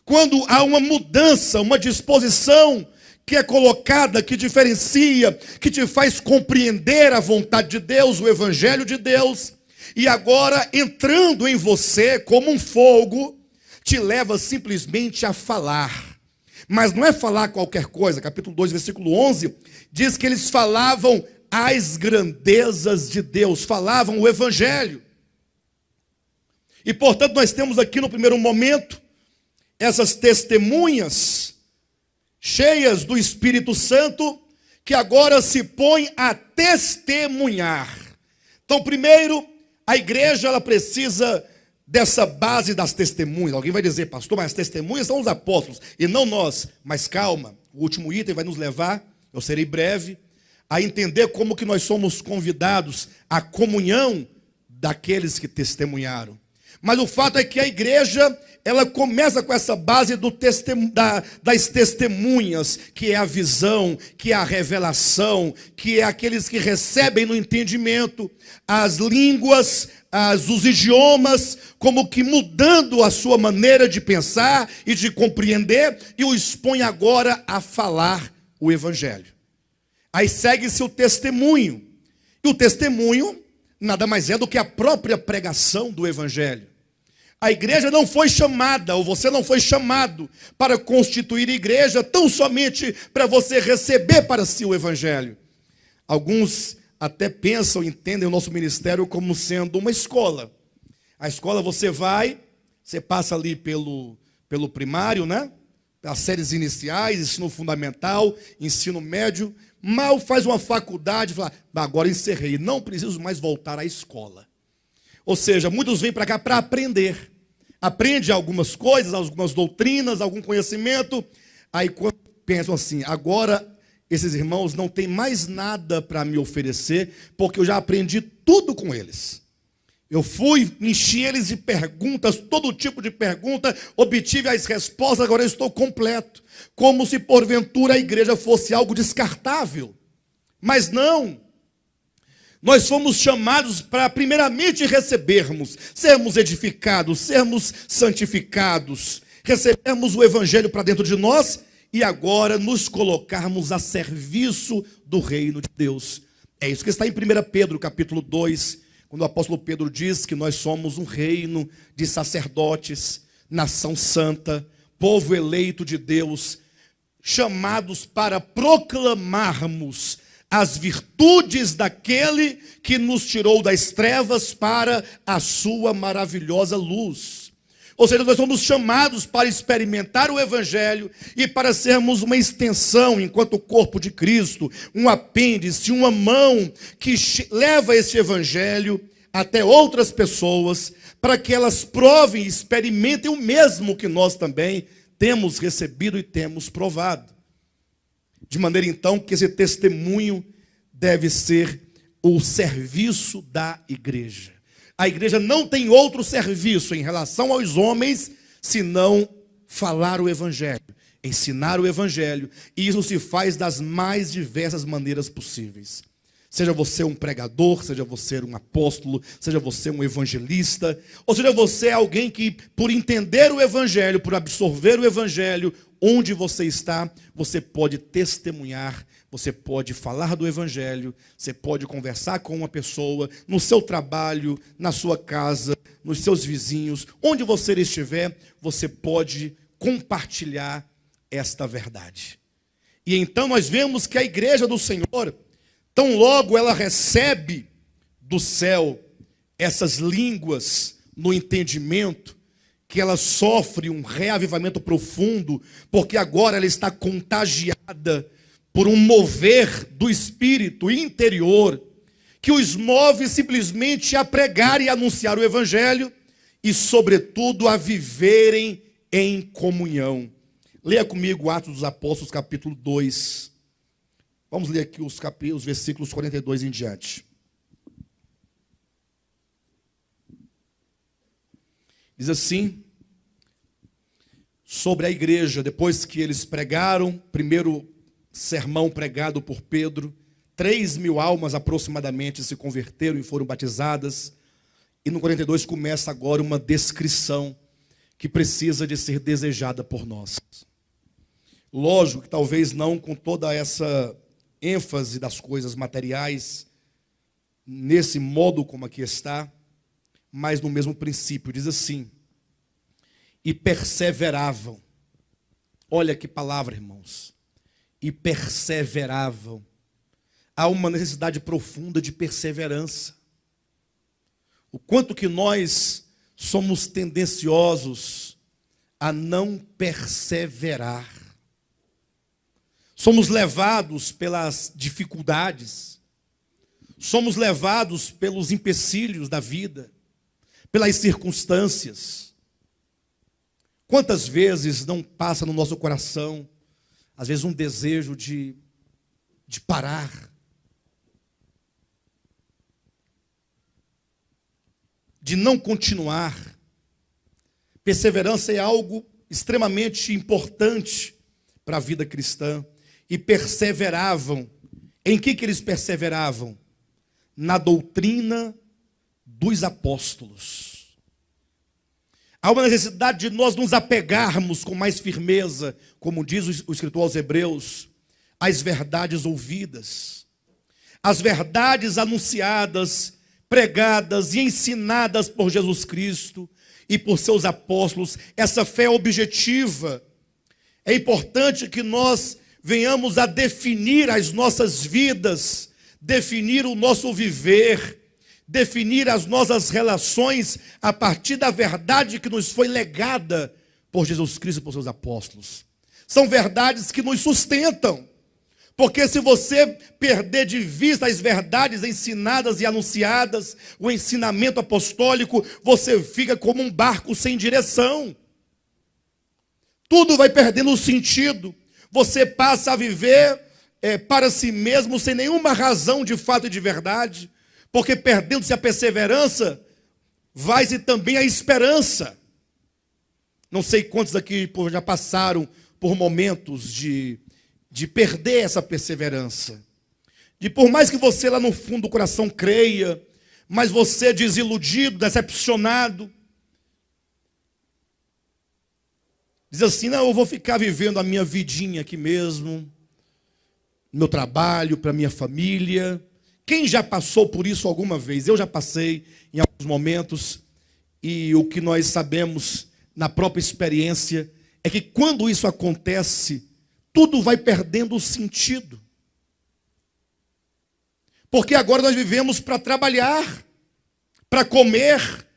Quando há uma mudança, uma disposição que é colocada, que diferencia, que te faz compreender a vontade de Deus, o Evangelho de Deus, e agora entrando em você como um fogo, te leva simplesmente a falar. Mas não é falar qualquer coisa. Capítulo 2, versículo 11, diz que eles falavam as grandezas de Deus, falavam o Evangelho. E portanto nós temos aqui no primeiro momento, essas testemunhas, cheias do Espírito Santo, que agora se põem a testemunhar. Então primeiro, a igreja ela precisa dessa base das testemunhas. Alguém vai dizer, pastor, mas as testemunhas são os apóstolos, e não nós. Mas calma, o último item vai nos levar, eu serei breve, a entender como que nós somos convidados à comunhão daqueles que testemunharam. Mas o fato é que a igreja, ela começa com essa base das testemunhas, que é a visão, que é a revelação, que é aqueles que recebem no entendimento, as línguas, os idiomas, como que mudando a sua maneira de pensar e de compreender, e o expõe agora a falar o Evangelho. Aí segue-se o testemunho, e o testemunho nada mais é do que a própria pregação do Evangelho. A igreja não foi chamada, ou você não foi chamado para constituir igreja tão somente para você receber para si o Evangelho. Alguns até pensam, entendem o nosso ministério como sendo uma escola. A escola você vai, você passa ali pelo primário, né? As séries iniciais, ensino fundamental, ensino médio, mal faz uma faculdade e fala, agora encerrei, não preciso mais voltar à escola. Ou seja, muitos vêm para cá para aprender. Aprende algumas coisas, algumas doutrinas, algum conhecimento. Aí quando pensam assim, agora esses irmãos não têm mais nada para me oferecer, porque eu já aprendi tudo com eles. Eu fui, enchi eles de perguntas, todo tipo de pergunta, obtive as respostas, agora eu estou completo. Como se porventura a igreja fosse algo descartável. Mas não. Nós fomos chamados para primeiramente recebermos, sermos edificados, sermos santificados, recebermos o Evangelho para dentro de nós e agora nos colocarmos a serviço do reino de Deus. É isso que está em 1 Pedro capítulo 2, quando o apóstolo Pedro diz que nós somos um reino de sacerdotes, nação santa, povo eleito de Deus, chamados para proclamarmos as virtudes daquele que nos tirou das trevas para a sua maravilhosa luz. Ou seja, nós somos chamados para experimentar o Evangelho e para sermos uma extensão, enquanto corpo de Cristo, um apêndice, uma mão que leva esse Evangelho até outras pessoas, para que elas provem e experimentem o mesmo que nós também temos recebido e temos provado. De maneira então que esse testemunho deve ser o serviço da igreja. A igreja não tem outro serviço em relação aos homens, senão falar o Evangelho. ensinar o evangelho, e isso se faz das mais diversas maneiras possíveis. Seja você um pregador, seja você um apóstolo, seja você um evangelista, ou seja você alguém que, por entender o evangelho, por absorver o evangelho, onde você está, você pode testemunhar, você pode falar do evangelho, você pode conversar com uma pessoa, no seu trabalho, na sua casa, nos seus vizinhos, onde você estiver, você pode compartilhar esta verdade. E então nós vemos que a igreja do Senhor, tão logo ela recebe do céu essas línguas no entendimento, que ela sofre um reavivamento profundo, porque agora ela está contagiada por um mover do espírito interior, que os move simplesmente a pregar e anunciar o evangelho, e sobretudo a viverem em comunhão. Leia comigo Atos dos Apóstolos, capítulo 2. Vamos ler aqui os versículos 42 em diante. Diz assim, sobre a igreja, depois que eles pregaram, primeiro sermão pregado por Pedro, 3.000 almas aproximadamente se converteram e foram batizadas. E no 42 começa agora uma descrição que precisa de ser desejada por nós. Lógico que talvez não com toda essa ênfase das coisas materiais, nesse modo como aqui está, mas no mesmo princípio. Diz assim, e perseveravam. Olha que palavra, irmãos. E perseveravam. Há uma necessidade profunda de perseverança. O quanto que nós somos tendenciosos a não perseverar. Somos levados pelas dificuldades, somos levados pelos empecilhos da vida, pelas circunstâncias. Quantas vezes não passa no nosso coração, às vezes um desejo de parar, de não continuar. Perseverança é algo extremamente importante para a vida cristã. E perseveravam. Em que eles perseveravam? Na doutrina dos apóstolos. Há uma necessidade de nós nos apegarmos com mais firmeza, como diz o escritor aos Hebreus, às verdades ouvidas, às verdades anunciadas, pregadas e ensinadas por Jesus Cristo e por seus apóstolos. Essa fé objetiva. É importante que nós venhamos a definir as nossas vidas, definir o nosso viver, definir as nossas relações a partir da verdade que nos foi legada por Jesus Cristo e por seus apóstolos. São verdades que nos sustentam, porque se você perder de vista as verdades ensinadas e anunciadas, o ensinamento apostólico, você fica como um barco sem direção. Tudo vai perdendo sentido. Você passa a viver para si mesmo sem nenhuma razão de fato e de verdade, porque perdendo-se a perseverança, vai-se também a esperança. Não sei quantos aqui já passaram por momentos de perder essa perseverança. De por mais que você lá no fundo do coração creia, mas você desiludido, decepcionado, diz assim, não, eu vou ficar vivendo a minha vidinha aqui mesmo, meu trabalho, para minha família. Quem já passou por isso alguma vez? Eu já passei em alguns momentos, e o que nós sabemos na própria experiência é que quando isso acontece, tudo vai perdendo o sentido. Porque agora nós vivemos para trabalhar, para comer,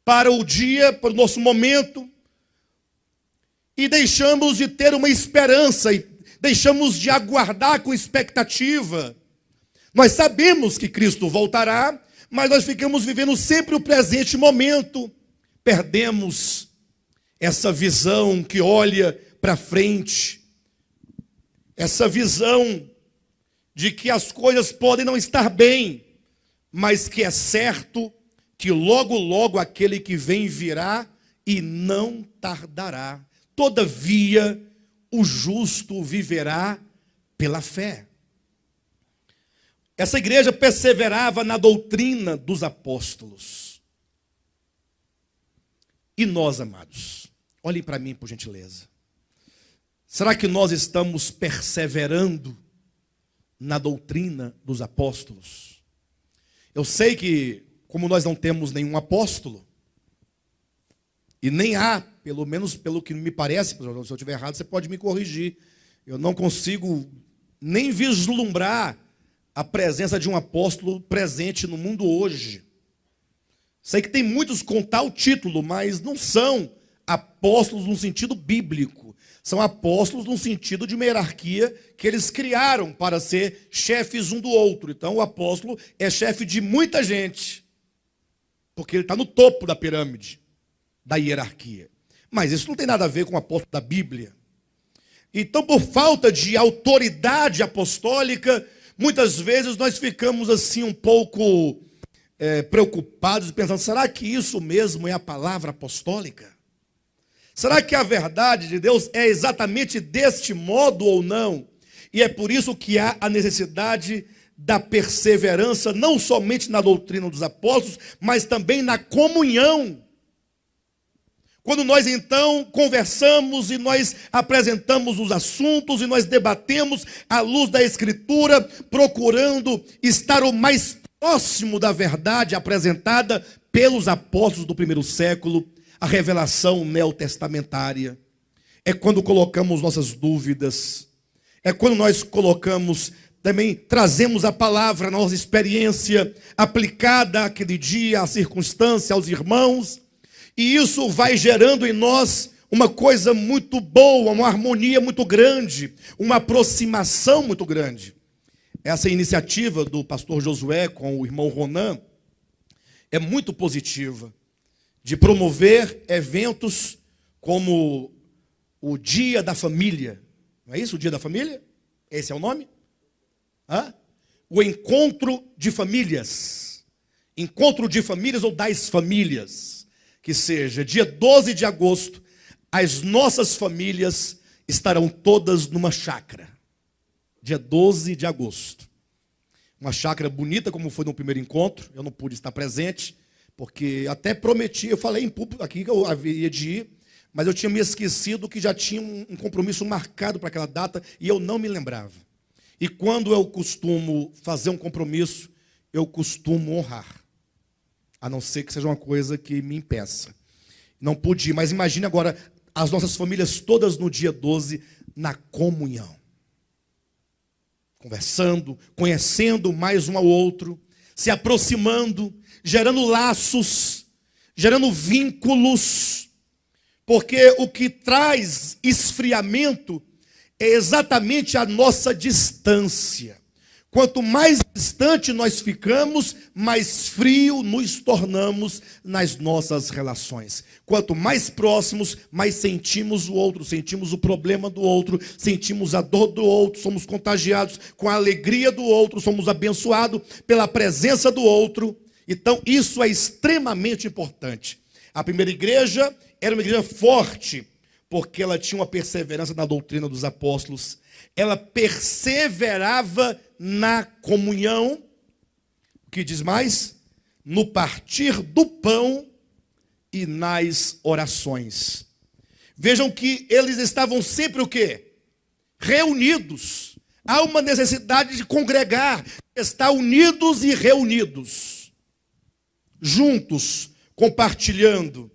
para o dia, para o nosso momento, e deixamos de ter uma esperança, e deixamos de aguardar com expectativa. Nós sabemos que Cristo voltará, mas nós ficamos vivendo sempre o presente momento. Perdemos essa visão que olha para frente, essa visão de que as coisas podem não estar bem, mas que é certo que logo, logo aquele que vem virá e não tardará. Todavia, o justo viverá pela fé. Essa igreja perseverava na doutrina dos apóstolos. E nós, amados, olhem para mim, por gentileza. Será que nós estamos perseverando na doutrina dos apóstolos? Eu sei que, como nós não temos nenhum apóstolo, e nem há, pelo menos pelo que me parece, se eu estiver errado, você pode me corrigir. Eu não consigo nem vislumbrar a presença de um apóstolo presente no mundo hoje. Sei que tem muitos com tal título, mas não são apóstolos no sentido bíblico. São apóstolos no sentido de uma hierarquia que eles criaram para ser chefes um do outro. Então o apóstolo é chefe de muita gente, porque ele está no topo da pirâmide, da hierarquia. Mas isso não tem nada a ver com o apóstolo da Bíblia. Então, por falta de autoridade apostólica, muitas vezes nós ficamos assim um pouco preocupados, pensando, será que isso mesmo é a palavra apostólica? Será que a verdade de Deus é exatamente deste modo ou não? E é por isso que há a necessidade da perseverança, não somente na doutrina dos apóstolos, mas também na comunhão. Quando nós então conversamos e nós apresentamos os assuntos e nós debatemos à luz da Escritura, procurando estar o mais próximo da verdade apresentada pelos apóstolos do primeiro século, a revelação neotestamentária. É quando colocamos nossas dúvidas, é quando nós colocamos, também trazemos a palavra, a nossa experiência aplicada àquele dia, à circunstância, aos irmãos, e isso vai gerando em nós uma coisa muito boa, uma harmonia muito grande, uma aproximação muito grande. Essa iniciativa do pastor Josué com o irmão Ronan é muito positiva, de promover eventos como o Dia da Família. Não é isso, o Dia da Família? Esse é o nome? O Encontro de Famílias. Encontro de Famílias ou das Famílias. Que seja dia 12 de agosto, as nossas famílias estarão todas numa chácara. Dia 12 de agosto. Uma chácara bonita, como foi no primeiro encontro. Eu não pude estar presente, porque até prometi, eu falei em público aqui que eu havia de ir, mas eu tinha me esquecido que já tinha um compromisso marcado para aquela data e eu não me lembrava. E quando eu costumo fazer um compromisso, eu costumo honrar. A não ser que seja uma coisa que me impeça. Não pude ir, mas imagine agora as nossas famílias todas no dia 12 na comunhão. Conversando, conhecendo mais um ao outro, se aproximando, gerando laços, gerando vínculos, porque o que traz esfriamento é exatamente a nossa distância. Quanto mais distante nós ficamos, mais frio nos tornamos nas nossas relações. Quanto mais próximos, mais sentimos o outro, sentimos o problema do outro, sentimos a dor do outro, somos contagiados com a alegria do outro, somos abençoados pela presença do outro. Então, isso é extremamente importante. A primeira igreja era uma igreja forte, porque ela tinha uma perseverança na doutrina dos apóstolos. Ela perseverava na comunhão, o que diz mais? No partir do pão e nas orações. Vejam que eles estavam sempre o quê? Reunidos. Há uma necessidade de congregar, estar unidos e reunidos, juntos, compartilhando.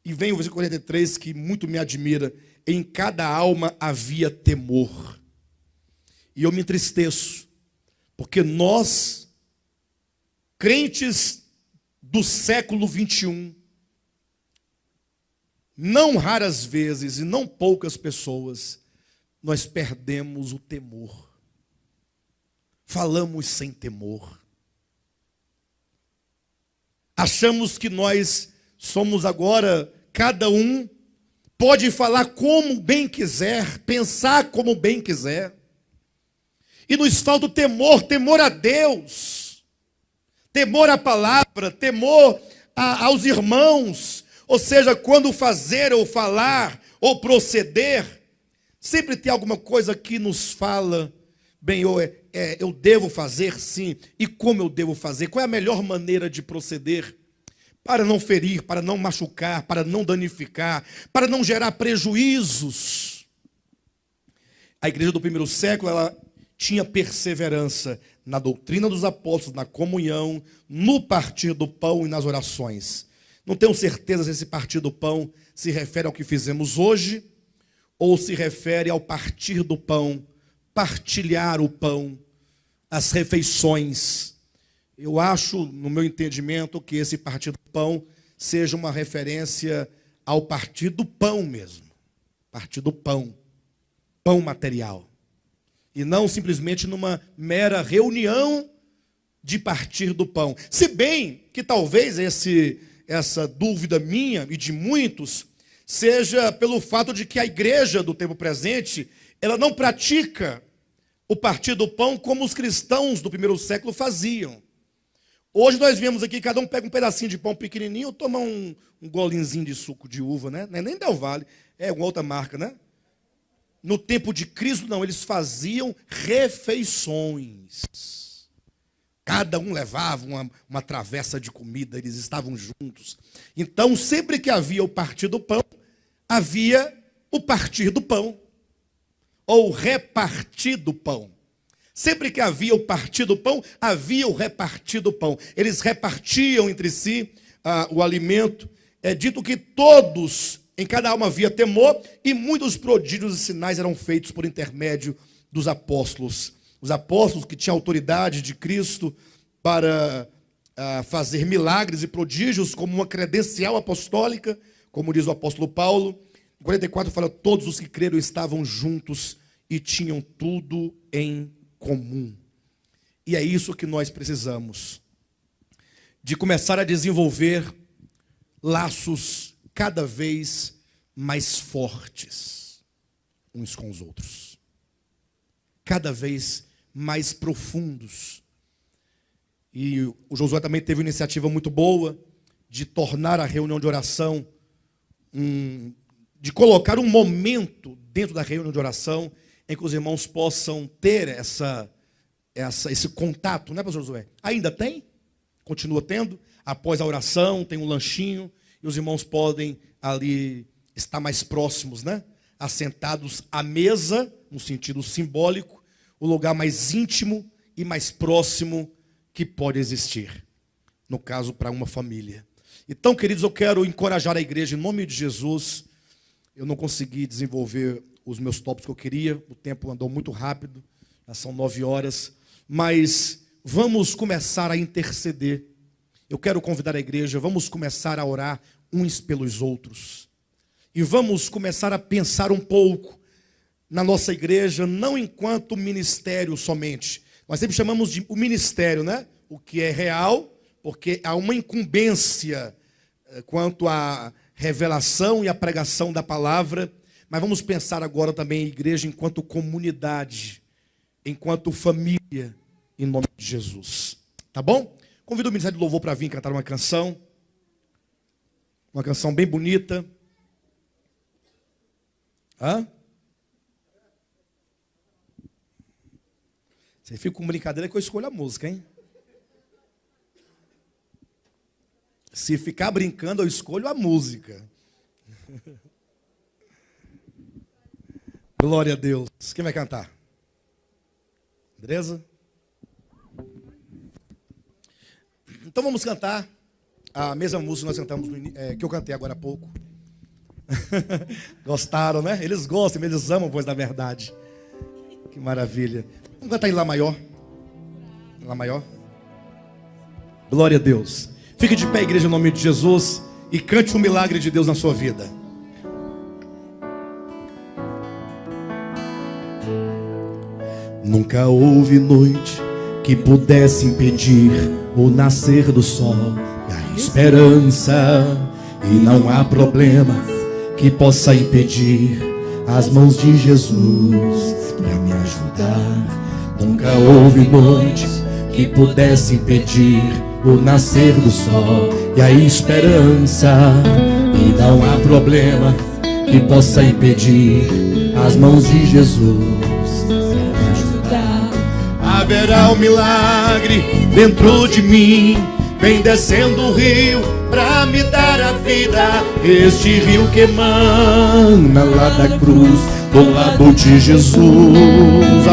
E vem o versículo 43 que muito me admira. Em cada alma havia temor. E eu me entristeço, porque nós, crentes do século 21, não raras vezes e não poucas pessoas, nós perdemos o temor. Falamos sem temor. Achamos que nós somos agora, cada um pode falar como bem quiser, pensar como bem quiser. E nos falta o temor, temor a Deus, temor à palavra, temor aos irmãos. Ou seja, quando fazer ou falar ou proceder, sempre tem alguma coisa que nos fala, bem, eu devo fazer sim, e como eu devo fazer, qual é a melhor maneira de proceder, para não ferir, para não machucar, para não danificar, para não gerar prejuízos. A igreja do primeiro século, ela tinha perseverança na doutrina dos apóstolos, na comunhão, no partir do pão e nas orações. Não tenho certeza se esse partir do pão se refere ao que fizemos hoje, ou se refere ao partir do pão, partilhar o pão, as refeições. Eu acho, no meu entendimento, que esse partir do pão seja uma referência ao partir do pão mesmo. Partir do pão. Pão material. E não simplesmente numa mera reunião de partir do pão. Se bem que talvez essa dúvida minha e de muitos seja pelo fato de que a igreja do tempo presente, ela não pratica o partir do pão como os cristãos do primeiro século faziam. Hoje nós vemos aqui, cada um pega um pedacinho de pão pequenininho, toma um golinzinho de suco de uva, né? Nem Del Valle, é uma outra marca, né? No tempo de Cristo, não, eles faziam refeições. Cada um levava uma travessa de comida, eles estavam juntos. Então, sempre que havia o partir do pão, havia o partir do pão, ou repartir do pão. Sempre que havia o partir do pão, havia o repartir do pão. Eles repartiam entre si o alimento. É dito que todos, em cada alma havia temor, e muitos prodígios e sinais eram feitos por intermédio dos apóstolos. Os apóstolos que tinham autoridade de Cristo para fazer milagres e prodígios como uma credencial apostólica, como diz o apóstolo Paulo. Em 44 fala, todos os que creram estavam juntos e tinham tudo em comum. E é isso que nós precisamos, de começar a desenvolver laços cada vez mais fortes uns com os outros, cada vez mais profundos. E o Josué também teve uma iniciativa muito boa de tornar a reunião de oração, de colocar um momento dentro da reunião de oração em que os irmãos possam ter esse contato, né, pastor Josué? Ainda tem? Continua tendo? Após a oração, tem um lanchinho, e os irmãos podem ali estar mais próximos, né? Assentados à mesa, no sentido simbólico, o lugar mais íntimo e mais próximo que pode existir, no caso, para uma família. Então, queridos, eu quero encorajar a igreja em nome de Jesus. Eu não consegui desenvolver os meus tópicos que eu queria, o tempo andou muito rápido, já são 9 horas, mas vamos começar a interceder. Eu quero convidar a igreja, vamos começar a orar uns pelos outros, e vamos começar a pensar um pouco na nossa igreja, não enquanto ministério somente. Nós sempre chamamos de o ministério, né? O que é real, porque há uma incumbência quanto à revelação e à pregação da palavra. Mas vamos pensar agora também em igreja enquanto comunidade, enquanto família, em nome de Jesus. Tá bom? Convido o Ministério de Louvor para vir cantar uma canção bem bonita. Você fica com brincadeira que eu escolho a música, hein? Se ficar brincando, eu escolho a música. Glória a Deus. Quem vai cantar? Beleza? Então vamos cantar a mesma música que nós cantamos, que eu cantei agora há pouco. Gostaram, né? Eles gostam, eles amam a voz da verdade. Que maravilha. Vamos cantar em Lá maior. Lá maior. Glória a Deus. Fique de pé, igreja, em nome de Jesus, e cante o milagre de Deus na sua vida. Nunca houve noite que pudesse impedir o nascer do sol e a esperança, e não há problema que possa impedir as mãos de Jesus para me ajudar. Nunca houve noite que pudesse impedir o nascer do sol e a esperança, e não há problema que possa impedir as mãos de Jesus me ajudar. Haverá um milagre dentro de mim, vem descendo o rio pra me dar a vida. Este rio que emana lá da cruz, do lado de Jesus.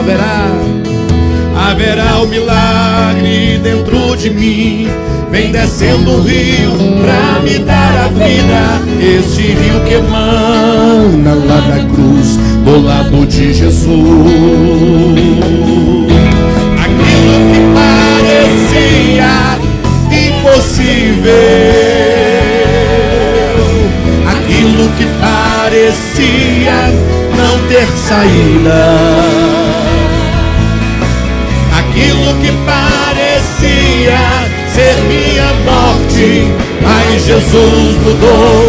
Haverá um milagre dentro de mim, vem descendo o rio pra me dar a vida. Este rio que emana lá da cruz, do lado de Jesus. Aquilo que parecia impossível, aquilo que parecia não ter saída, aquilo que parecia ser minha morte, mas Jesus mudou.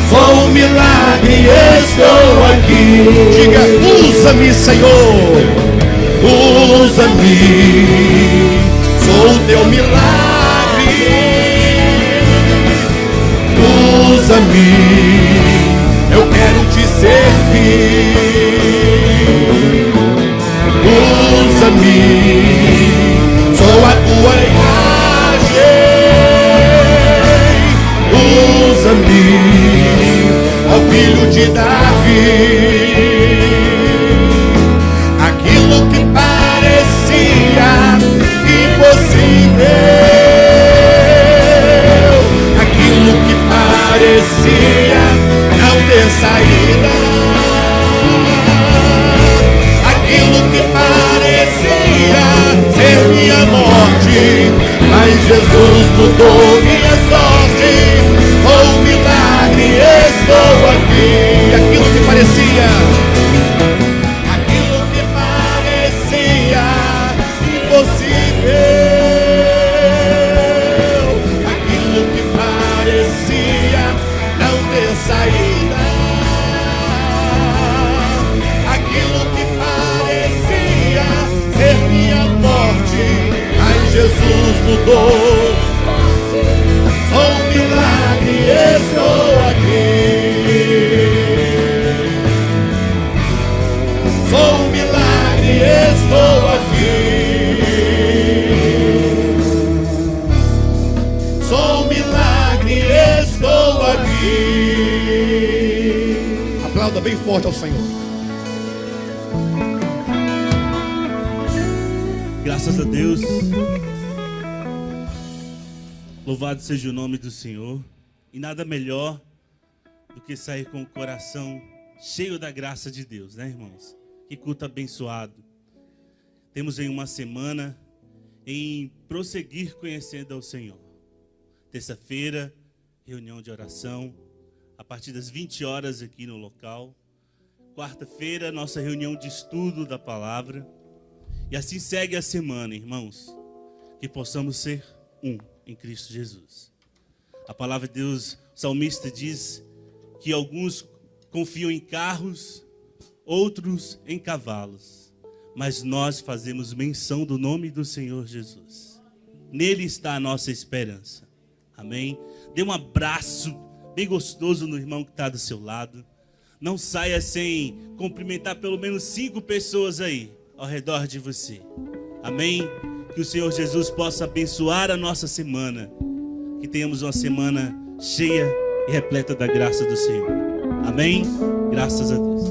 Sou um milagre, estou aqui. Diga, usa-me, Senhor, usa-me. Sou o teu milagre, usa-me. Eu quero te servir. Usa-me, sou a tua imagem. Usa-me, ó filho de Davi. Aquilo que parecia impossível, aquilo que parecia não ter saída, aquilo que parecia ser minha morte, mas Jesus mudou minha sorte. Oh, milagre, estou aqui. Aquilo que parecia impossível, aquilo que parecia não ter saída, aquilo que parecia ser minha morte, mas Jesus mudou. Sou um milagre, estou aqui. Sou um milagre, estou aqui. Sou um milagre, estou aqui. Aplauda bem forte ao Senhor. Graças a Deus. Louvado seja o nome do Senhor. E nada melhor do que sair com o coração cheio da graça de Deus, né, irmãos? Que culto abençoado. Temos em uma semana em prosseguir conhecendo ao Senhor. Terça-feira, reunião de oração, a partir das 20 horas aqui no local. Quarta-feira, nossa reunião de estudo da palavra. E assim segue a semana, irmãos. Que possamos ser um em Cristo Jesus. A palavra de Deus, o salmista diz que alguns confiam em carros, outros em cavalos, mas nós fazemos menção do nome do Senhor Jesus. Nele está a nossa esperança. Amém? Dê um abraço bem gostoso no irmão que está do seu lado. Não saia sem cumprimentar pelo menos 5 pessoas aí ao redor de você. Amém? Que o Senhor Jesus possa abençoar a nossa semana. Que tenhamos uma semana cheia e repleta da graça do Senhor. Amém? Graças a Deus.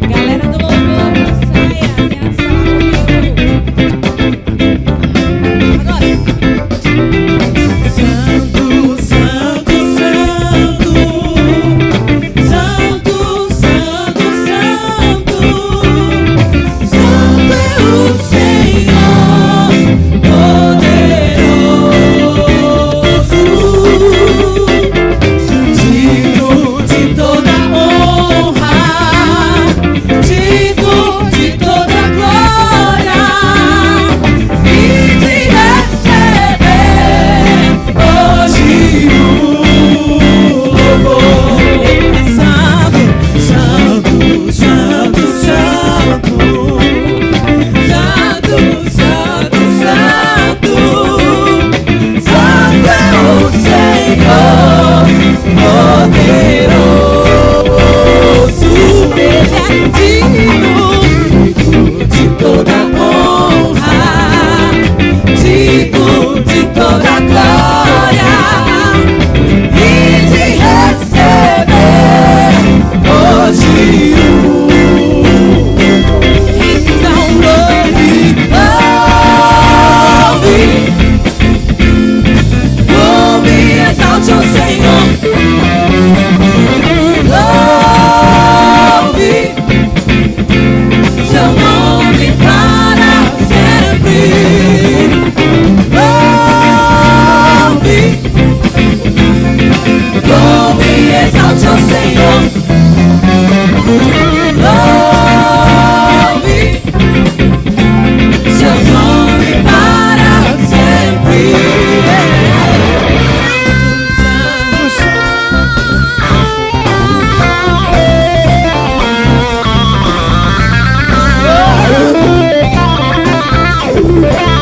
Galera do louvor, saia,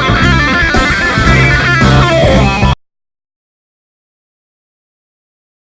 Aleluia.